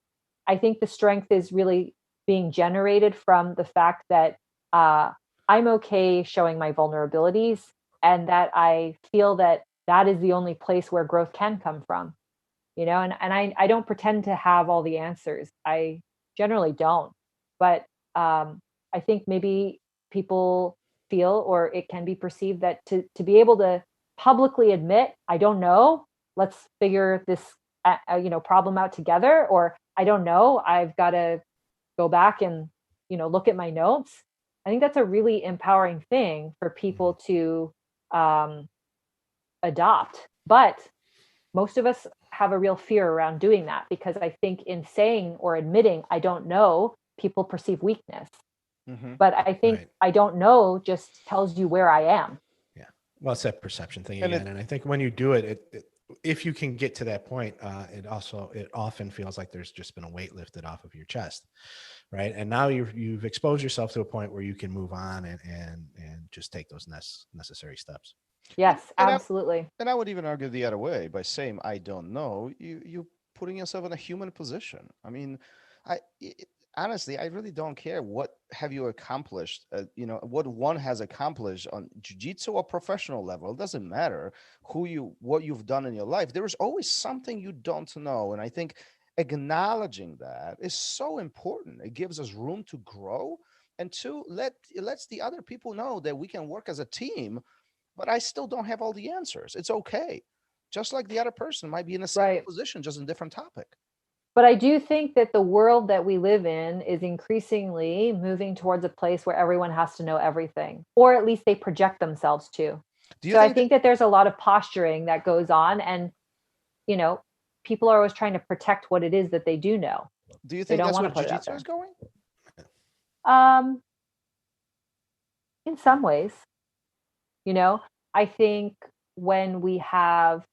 I think the strength is really being generated from the fact that I'm okay showing my vulnerabilities and that I feel that that is the only place where growth can come from, and I don't pretend to have all the answers. I generally don't, but I think maybe people feel, or it can be perceived that to be able to publicly admit, I don't know, let's figure this, problem out together, or I don't know, I've got to go back and, look at my notes. I think that's a really empowering thing for people to adopt. But most of us have a real fear around doing that because I think in saying or admitting, I don't know, people perceive weakness. But I think I don't know just tells you where I am. Yeah. Well, it's that perception thing again. And I think when you do it, if you can get to that point, it often feels like there's just been a weight lifted off of your chest. Right. And now you've exposed yourself to a point where you can move on and just take those necessary steps. Yes, absolutely. And I would even argue the other way by saying, I don't know, you putting yourself in a human position. I mean, honestly, I really don't care what have you accomplished, what one has accomplished on jiu-jitsu or professional level. It doesn't matter what you've done in your life. There is always something you don't know. And I think acknowledging that is so important. It gives us room to grow, and it lets the other people know that we can work as a team, but I still don't have all the answers. It's okay. Just like the other person might be in the same position, just a different topic. But I do think that the world that we live in is increasingly moving towards a place where everyone has to know everything, or at least they project themselves to. I think that there's a lot of posturing that goes on, and, people are always trying to protect what it is that they do know. Do you think that's where jiu-jitsu is going? In some ways, I think when we have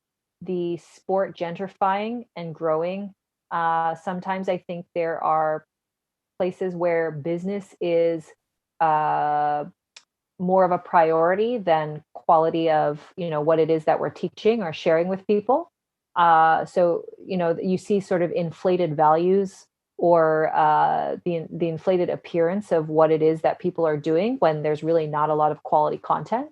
the sport gentrifying and growing, sometimes I think there are places where business is more of a priority than quality of, what it is that we're teaching or sharing with people. So, you see sort of inflated values or the inflated appearance of what it is that people are doing when there's really not a lot of quality content.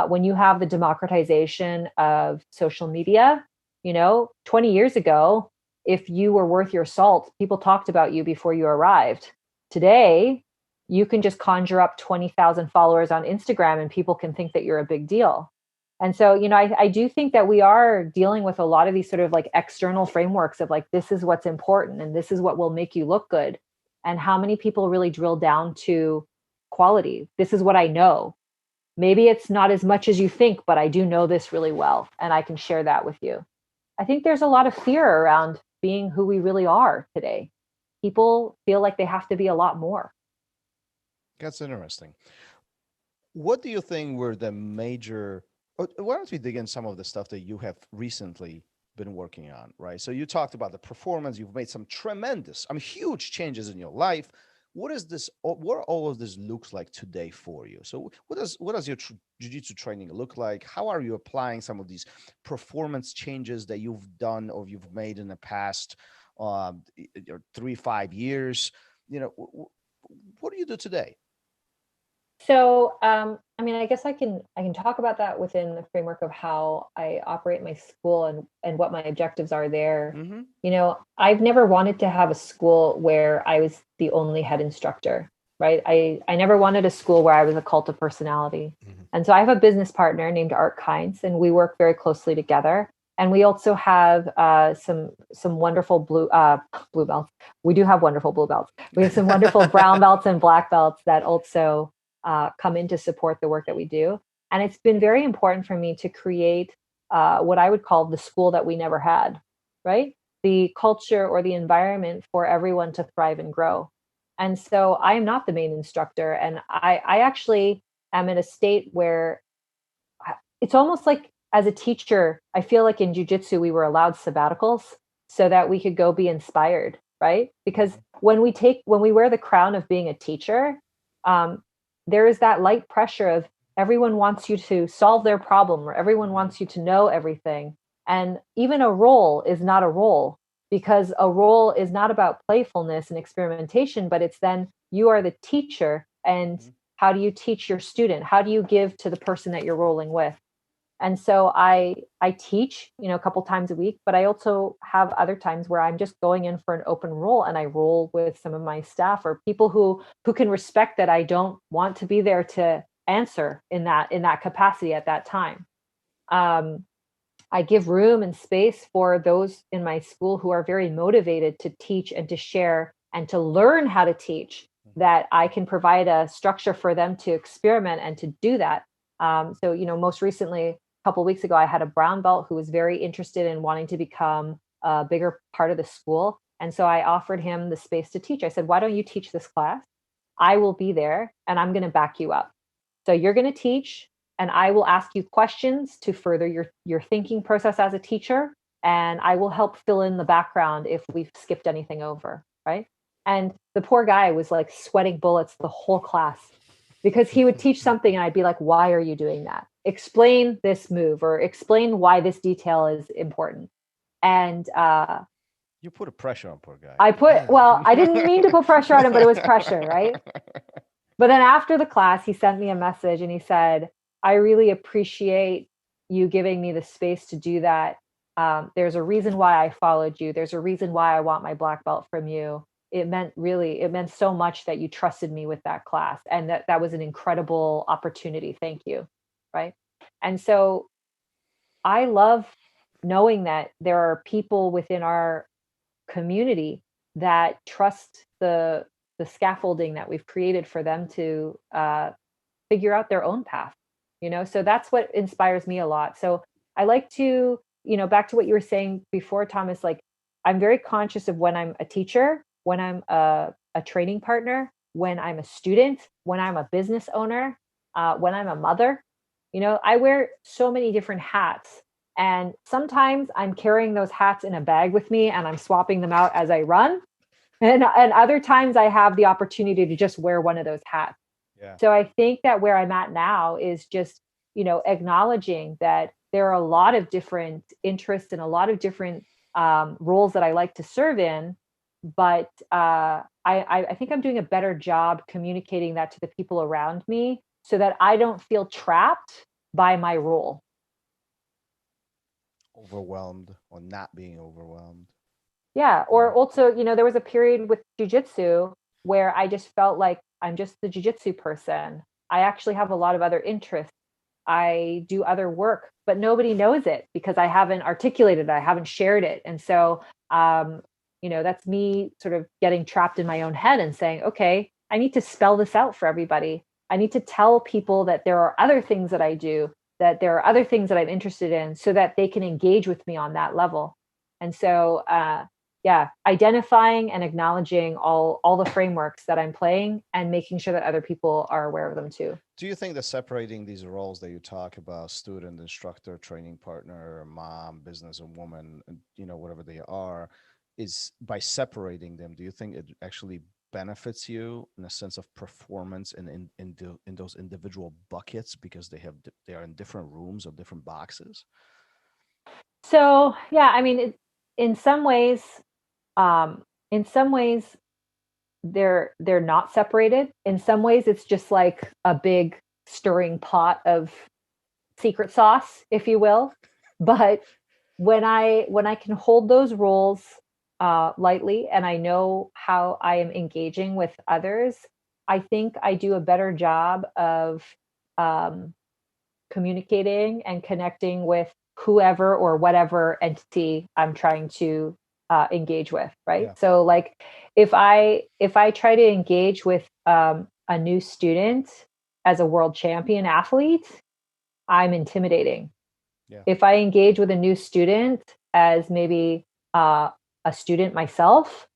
When you have the democratization of social media, 20 years ago, if you were worth your salt, people talked about you before you arrived. Today, you can just conjure up 20,000 followers on Instagram and people can think that you're a big deal. And so, I do think that we are dealing with a lot of these sort of like external frameworks of like, this is what's important and this is what will make you look good. And how many people really drill down to quality? This is what I know. Maybe it's not as much as you think, but I do know this really well. And I can share that with you. I think there's a lot of fear around being who we really are today. People feel like they have to be a lot more. That's interesting. What do you think were the major, why don't we dig in some of the stuff that you have recently been working on, right? So you talked about the performance, you've made some tremendous, huge changes in your life. What is this, what all of this looks like today for you? So what does your jiu-jitsu training look like? How are you applying some of these performance changes that you've done or you've made in the past 3-5 years? What do you do today? So, I guess I can talk about that within the framework of how I operate my school and what my objectives are there. Mm-hmm. I've never wanted to have a school where I was the only head instructor, right? I never wanted a school where I was a cult of personality. Mm-hmm. And so I have a business partner named Art Kynes, and we work very closely together. And we also have some wonderful blue belts. We do have wonderful blue belts. We have some wonderful brown belts and black belts that also come in to support the work that we do. And it's been very important for me to create what I would call the school that we never had, right? The culture or the environment for everyone to thrive and grow. And so I am not the main instructor. And I actually am in a state where it's almost like as a teacher, I feel like in jiu-jitsu, we were allowed sabbaticals so that we could go be inspired, right? Because when we wear the crown of being a teacher, there is that light pressure of everyone wants you to solve their problem or everyone wants you to know everything. And even a role is not a role, because a role is not about playfulness and experimentation, but it's then you are the teacher. And how do you teach your student? How do you give to the person that you're rolling with? And so I teach, a couple times a week, but I also have other times where I'm just going in for an open role and I roll with some of my staff or people who can respect that I don't want to be there to answer in that capacity at that time. I give room and space for those in my school who are very motivated to teach and to share and to learn how to teach, that I can provide a structure for them to experiment and to do that. So, most recently, a couple of weeks ago, I had a brown belt who was very interested in wanting to become a bigger part of the school. And so I offered him the space to teach. I said, why don't you teach this class? I will be there and I'm going to back you up. So you're going to teach and I will ask you questions to further your thinking process as a teacher. And I will help fill in the background if we've skipped anything over, right? And the poor guy was like sweating bullets the whole class because he would teach something and I'd be like, why are you doing that? Explain this move or explain why this detail is important. And you put a pressure on poor guy. I didn't mean to put pressure on him, but it was pressure, right? But then after the class, he sent me a message and he said, I really appreciate you giving me the space to do that. There's a reason why I followed you. There's a reason why I want my black belt from you. It meant so much that you trusted me with that class. And that was an incredible opportunity. Thank you. Right. And so I love knowing that there are people within our community that trust the scaffolding that we've created for them to figure out their own path, so that's what inspires me a lot. So I like to, back to what you were saying before, Thomas, like I'm very conscious of when I'm a teacher, when I'm a training partner, when I'm a student, when I'm a business owner, when I'm a mother. I wear so many different hats. And sometimes I'm carrying those hats in a bag with me and I'm swapping them out as I run. And other times I have the opportunity to just wear one of those hats. Yeah. So I think that where I'm at now is just, acknowledging that there are a lot of different interests and a lot of different roles that I like to serve in. But I think I'm doing a better job communicating that to the people around me so that I don't feel trapped by my role. Overwhelmed or not being overwhelmed. Yeah. Or also, there was a period with jiu-jitsu where I just felt like I'm just the jiu-jitsu person. I actually have a lot of other interests. I do other work, but nobody knows it because I haven't articulated it. I haven't shared it. And so, that's me sort of getting trapped in my own head and saying, okay, I need to spell this out for everybody. I need to tell people that there are other things that I do, that there are other things that I'm interested in so that they can engage with me on that level. And so identifying and acknowledging all the frameworks that I'm playing and making sure that other people are aware of them too. Do you think that separating these roles that you talk about, student, instructor, training partner, mom, business woman, whatever they are, is by separating them, do you think it actually benefits you in a sense of performance in those individual buckets because they are in different rooms or different boxes? So yeah, I mean, in some ways, um, in some ways they're not separated. In some ways, it's just like a big stirring pot of secret sauce, if you will. But when I can hold those roles lightly, and I know how I am engaging with others, I think I do a better job of um, communicating and connecting with whoever or whatever entity I'm trying to engage with, right? Yeah. So like if I try to engage with a new student as a world champion athlete, I'm intimidating. Yeah. If I engage with a new student as maybe a student myself,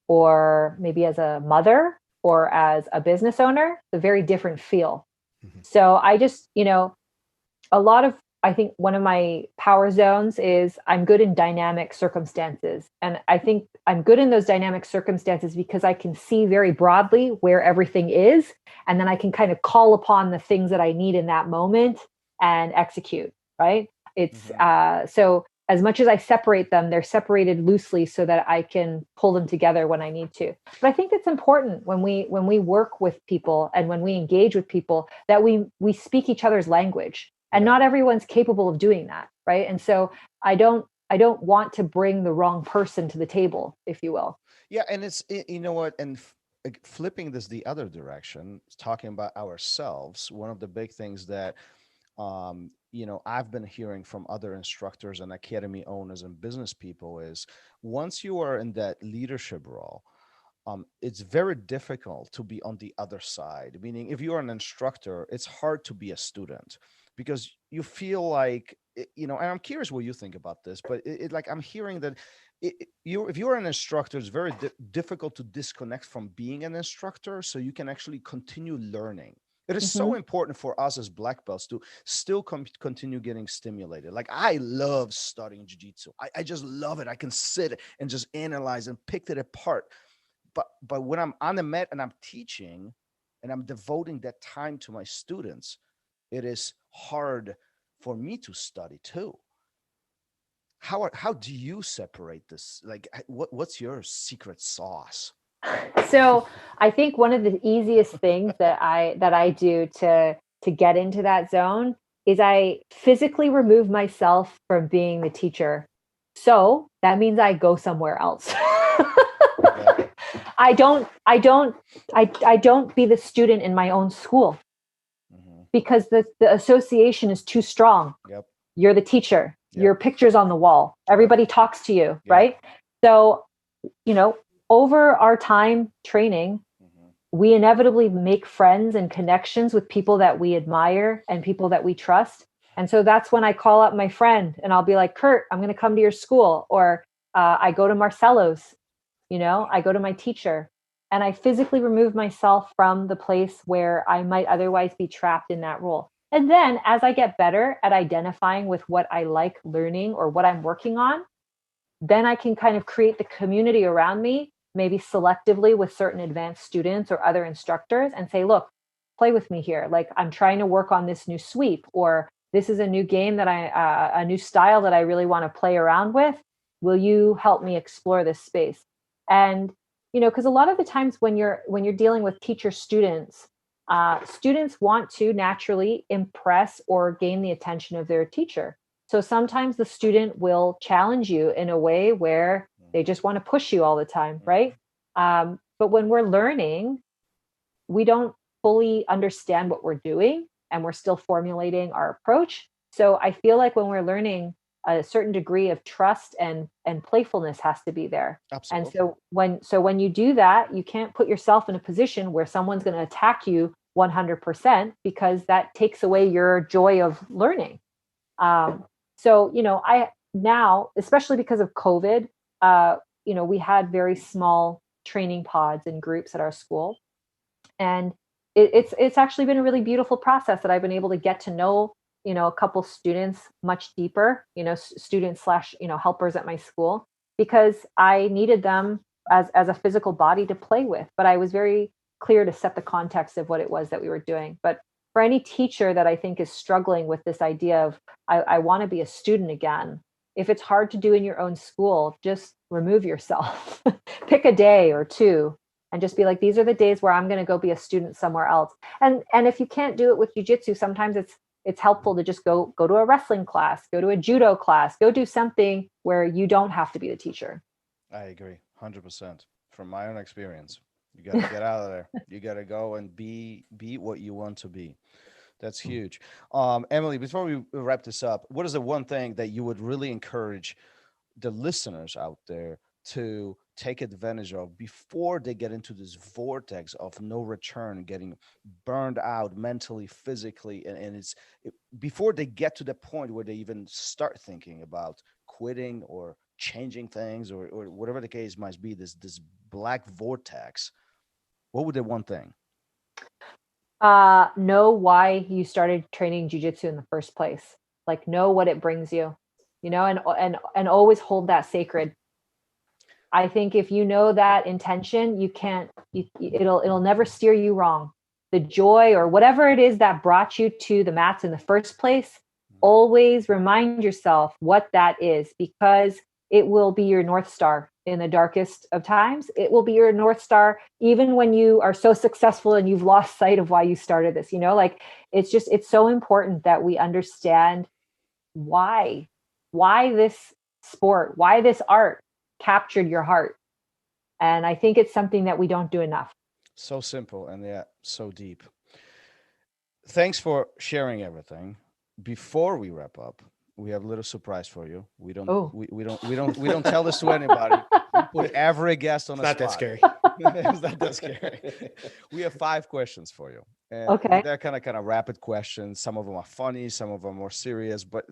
or maybe as a mother or as a business owner, it's a very different feel. Mm-hmm. So I just, I think one of my power zones is I'm good in dynamic circumstances. And I think I'm good in those dynamic circumstances because I can see very broadly where everything is. And then I can kind of call upon the things that I need in that moment and execute, right? It's so as much as I separate them, they're separated loosely so that I can pull them together when I need to. But I think it's important when we work with people and when we engage with people that we speak each other's language. And not everyone's capable of doing that, right? And so I don't want to bring the wrong person to the table, if you will. Yeah, and it's you know what, and flipping this the other direction, talking about ourselves. One of the big things that I've been hearing from other instructors and academy owners and business people is once you are in that leadership role, it's very difficult to be on the other side. Meaning, if you're an instructor, it's hard to be a student because you feel like, and I'm curious what you think about this, but like I'm hearing that if you're an instructor, it's very difficult to disconnect from being an instructor so you can actually continue learning. It is so important for us as black belts to still continue getting stimulated. Like I love studying Jiu Jitsu. I just love it. I can sit and just analyze and pick it apart. But when I'm on the mat and I'm teaching and I'm devoting that time to my students, it is hard for me to study too. How do you separate this? Like, what's your secret sauce? So I think one of the easiest things that I do to get into that zone is I physically remove myself from being the teacher. So that means I go somewhere else. I don't be the student in my own school because the association is too strong. Yep. You're the teacher. Yep. Your picture's on the wall. Everybody talks to you, right? So, over our time training, we inevitably make friends and connections with people that we admire and people that we trust. And so that's when I call up my friend and I'll be like, Kurt, I'm going to come to your school. Or I go to Marcelo's, I go to my teacher and I physically remove myself from the place where I might otherwise be trapped in that role. And then as I get better at identifying with what I like learning or what I'm working on, then I can kind of create the community around me, maybe selectively with certain advanced students or other instructors and say, look, play with me here. Like I'm trying to work on this new sweep, or this is a new game that a new style that I really want to play around with. Will you help me explore this space? And, because a lot of the times when you're dealing with teacher students, students want to naturally impress or gain the attention of their teacher. So sometimes the student will challenge you in a way where they just want to push you all the time, right? But when we're learning, we don't fully understand what we're doing and we're still formulating our approach. So I feel like when we're learning, a certain degree of trust and playfulness has to be there. Absolutely. And so when you do that, you can't put yourself in a position where someone's going to attack you 100% because that takes away your joy of learning. So, I now, especially because of COVID, we had very small training pods and groups at our school. And it's actually been a really beautiful process that I've been able to get to know, a couple students much deeper, students slash, helpers at my school, because I needed them as a physical body to play with. But I was very clear to set the context of what it was that we were doing. But for any teacher that I think is struggling with this idea of, I want to be a student again, if it's hard to do in your own school, just remove yourself, pick a day or two, and just be like, these are the days where I'm going to go be a student somewhere else. And if you can't do it with jiu-jitsu, sometimes it's helpful to just go to a wrestling class, go to a judo class, go do something where you don't have to be the teacher. I agree 100% from my own experience. You got to get out of there. You got to go and be what you want to be. That's huge. Emily, before we wrap this up, what is the one thing that you would really encourage the listeners out there to take advantage of before they get into this vortex of no return, getting burned out mentally, physically, and before they get to the point where they even start thinking about quitting or changing things or whatever the case might be, this black vortex? What would the one thing? Know why you started training jiu-jitsu in the first place. Like, know what it brings you, and always hold that sacred. I think if you know that intention, it'll never steer you wrong. The joy or whatever it is that brought you to the mats in the first place, always remind yourself what that is, because it will be your North Star in the darkest of times. It will be your North Star even when you are so successful and you've lost sight of why you started this. It's so important that we understand why this sport, why this art captured your heart. And I think it's something that we don't do enough. So simple and yet so deep. Thanks for sharing everything. Before we wrap up, we have a little surprise for you. We don't tell this to anybody. We put every guest on a spot. Not that scary. It's not that scary. We have 5 questions for you. And okay. They're kind of rapid questions. Some of them are funny, some of them are more serious, but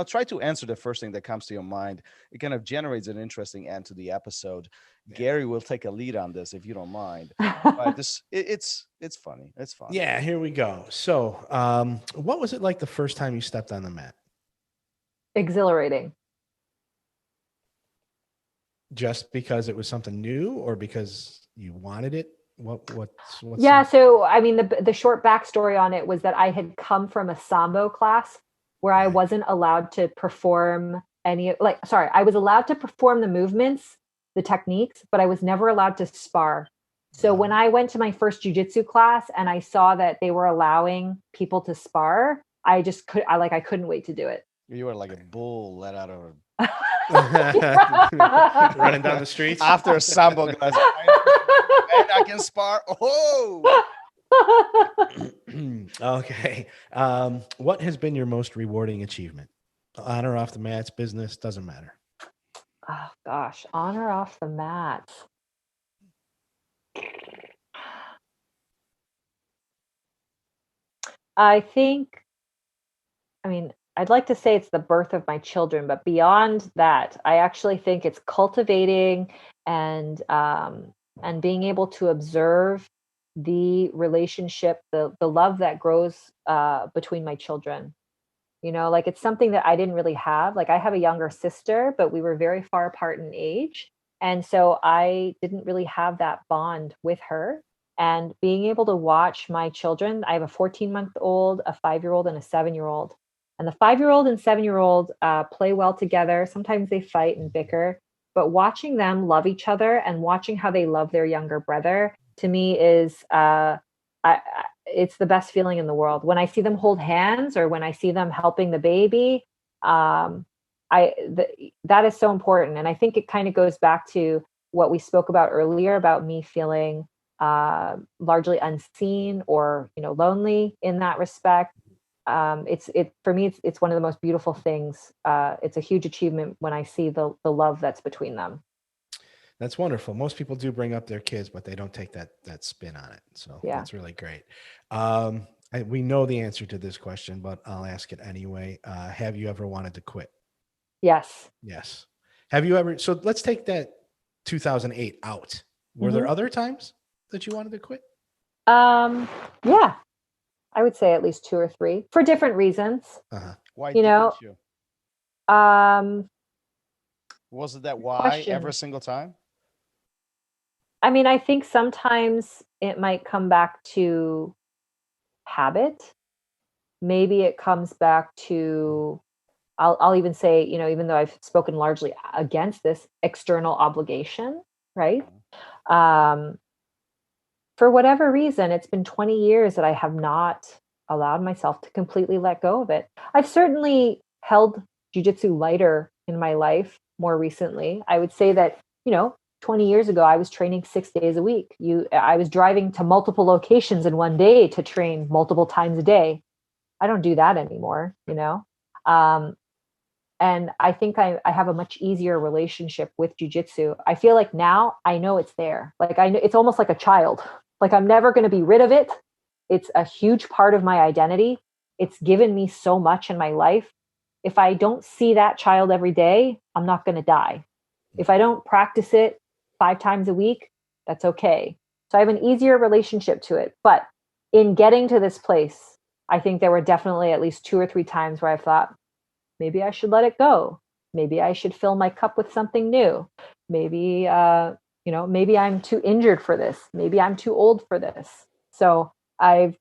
try to answer the first thing that comes to your mind. It kind of generates an interesting end to the episode. Yeah. Gary will take a lead on this if you don't mind. But it's funny. It's fun. Yeah, here we go. So, what was it like the first time you stepped on the mat? Exhilarating. Just because it was something new, or because you wanted it? What's yeah. So, I mean, the short backstory on it was that I had come from a Sambo class where I wasn't allowed to perform I was allowed to perform the movements, the techniques, but I was never allowed to spar. So when I went to my first jiu-jitsu class and I saw that they were allowing people to spar, I couldn't wait to do it. You were like a bull let out of running down the streets after a Sambo class. And I can spar. Oh. Okay. What has been your most rewarding achievement? On or off the mats, business, doesn't matter. Oh gosh, on or off the mats. I'd like to say it's the birth of my children, but beyond that, I actually think it's cultivating and being able to observe the relationship, the love that grows between my children. It's something that I didn't really have. Like, I have a younger sister, but we were very far apart in age. And so I didn't really have that bond with her. And being able to watch my children, I have a 14-month-old, a 5-year-old, and a 7-year-old. And the 5-year-old and 7-year-old play well together. Sometimes they fight and bicker, but watching them love each other and watching how they love their younger brother, to me, is it's the best feeling in the world. When I see them hold hands or when I see them helping the baby, that is so important. And I think it kind of goes back to what we spoke about earlier about me feeling largely unseen or lonely in that respect. For me, it's one of the most beautiful things. It's a huge achievement when I see the love that's between them. That's wonderful. Most people do bring up their kids, but they don't take that spin on it. So yeah. That's really great. We know the answer to this question, but I'll ask it anyway. Have you ever wanted to quit? Yes. Yes. Have you ever? So let's take that 2008 out. Were there other times that you wanted to quit? Yeah, I would say at least 2 or 3 for different reasons. Why You know, didn't you? Um, Was it that why question. every single time? I mean, I think sometimes it might come back to habit. Maybe it comes back to, I'll even say, even though I've spoken largely against this, external obligation, right? Um, for whatever reason, it's been 20 years that I have not allowed myself to completely let go of it. I've certainly held jujitsu lighter in my life more recently. I would say that, 20 years ago, I was training 6 days a week. I was driving to multiple locations in one day to train multiple times a day. I don't do that anymore, Um, and I think I have a much easier relationship with jujitsu. I feel like now I know it's there. Like I know it's almost like a child. Like I'm never going to be rid of it. It's a huge part of my identity. It's given me so much in my life. If I don't see that child every day, I'm not going to die. If I don't practice it 5 times a week, that's okay. So I have an easier relationship to it. But in getting to this place, I think there were definitely at least 2 or 3 times where I thought, maybe I should let it go. Maybe I should fill my cup with something new. Maybe, maybe I'm too injured for this. Maybe I'm too old for this. So I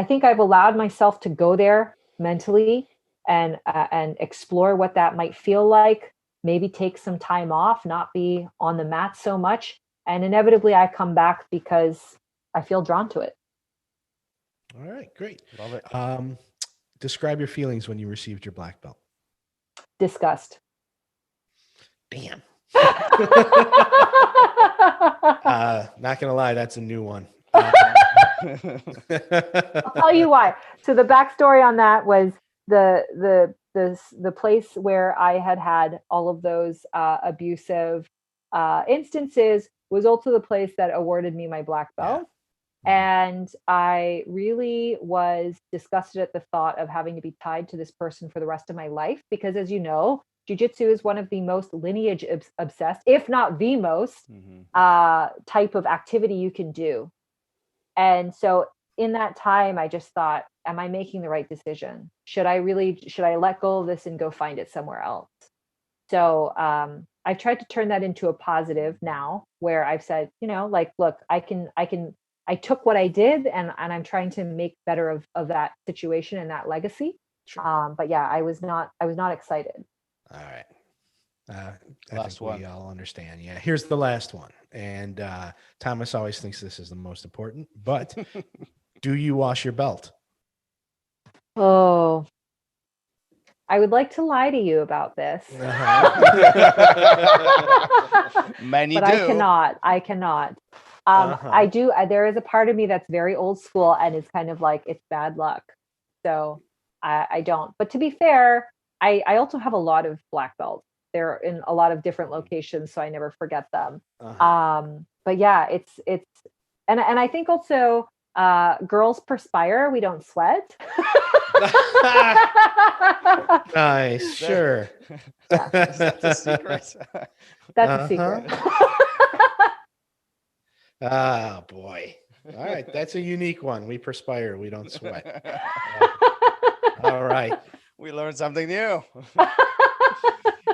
think I've allowed myself to go there mentally and explore what that might feel like. Maybe take some time off, not be on the mat so much. And inevitably I come back because I feel drawn to it. All right, great. Love it. Describe your feelings when you received your black belt. Disgust. Damn. Not gonna lie, that's a new one. I'll tell you why. So the backstory on that was the place where I had all of those abusive instances was also the place that awarded me my black belt. And I really was disgusted at the thought of having to be tied to this person for the rest of my life. Because as you know, jiu-jitsu is one of the most lineage obsessed, if not the most type of activity you can do. And so in that time, I just thought, am I making the right decision? Should I let go of this and go find it somewhere else? So I've tried to turn that into a positive now where I've said, look, I took what I did and I'm trying to make better of that situation and that legacy. Sure. But yeah, I was not excited. All right. Last think one. We all understand. Yeah. Here's the last one. And Thomas always thinks this is the most important, but do you wash your belt? Oh, I would like to lie to you about this. Many but do. I cannot. I do. There is a part of me that's very old school and is kind of like, it's bad luck. So I don't. But to be fair, I also have a lot of black belts. They're in a lot of different locations, so I never forget them. But yeah, it's and I think also girls perspire, we don't sweat. Nice, sure. That's a secret. That's a secret. Oh boy. All right, that's a unique one. We perspire, we don't sweat. All right. We learned something new.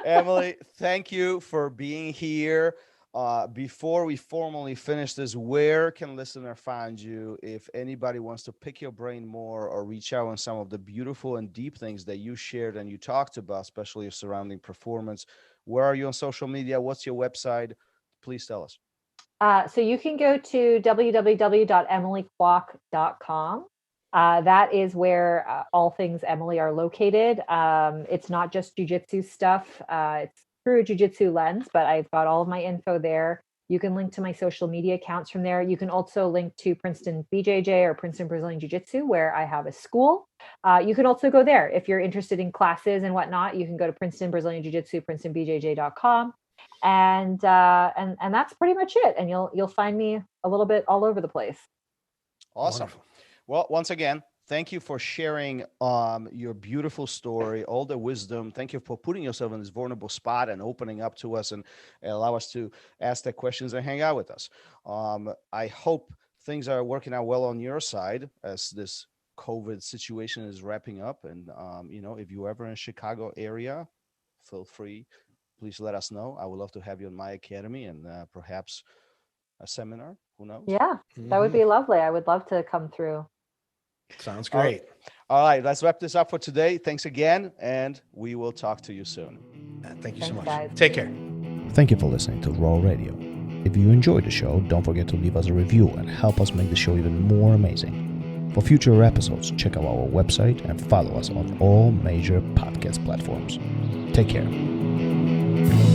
Emily, thank you for being here. Before we formally finish this, where can listener find you if anybody wants to pick your brain more or reach out on some of the beautiful and deep things that you shared and you talked about, especially surrounding performance? Where are you on social media? What's your website? Please tell us. So you can go to www.emilykwok.com. That is where all things Emily are located. It's not just jiu-jitsu stuff. It's through a jiu-jitsu lens, but I've got all of my info there. You can link to my social media accounts from there. You can also link to Princeton BJJ or Princeton Brazilian Jiu-Jitsu, where I have a school. You can also go there. If you're interested in classes and whatnot, you can go to Princeton Brazilian Jiu-Jitsu, PrincetonBJJ.com. And that's pretty much it. And you'll find me a little bit all over the place. Awesome. Wonderful. Well, once again, Thank you for sharing your beautiful story, all the wisdom. Thank you for putting yourself in this vulnerable spot and opening up to us and allow us to ask the questions and hang out with us. I hope things are working out well on your side as this COVID situation is wrapping up. And, if you're ever in Chicago area, feel free. Please let us know. I would love to have you in my academy and perhaps a seminar. Who knows? Yeah, that would be lovely. I would love to come through. Sounds great. All right, let's wrap this up for today. Thanks again, and we will talk to you soon. Thank you so Thanks, much. guys. Take care. Thank you for listening to RŌL Radio. If you enjoyed the show, don't forget to leave us a review and help us make the show even more amazing. For future episodes, check out our website and follow us on all major podcast platforms. Take care.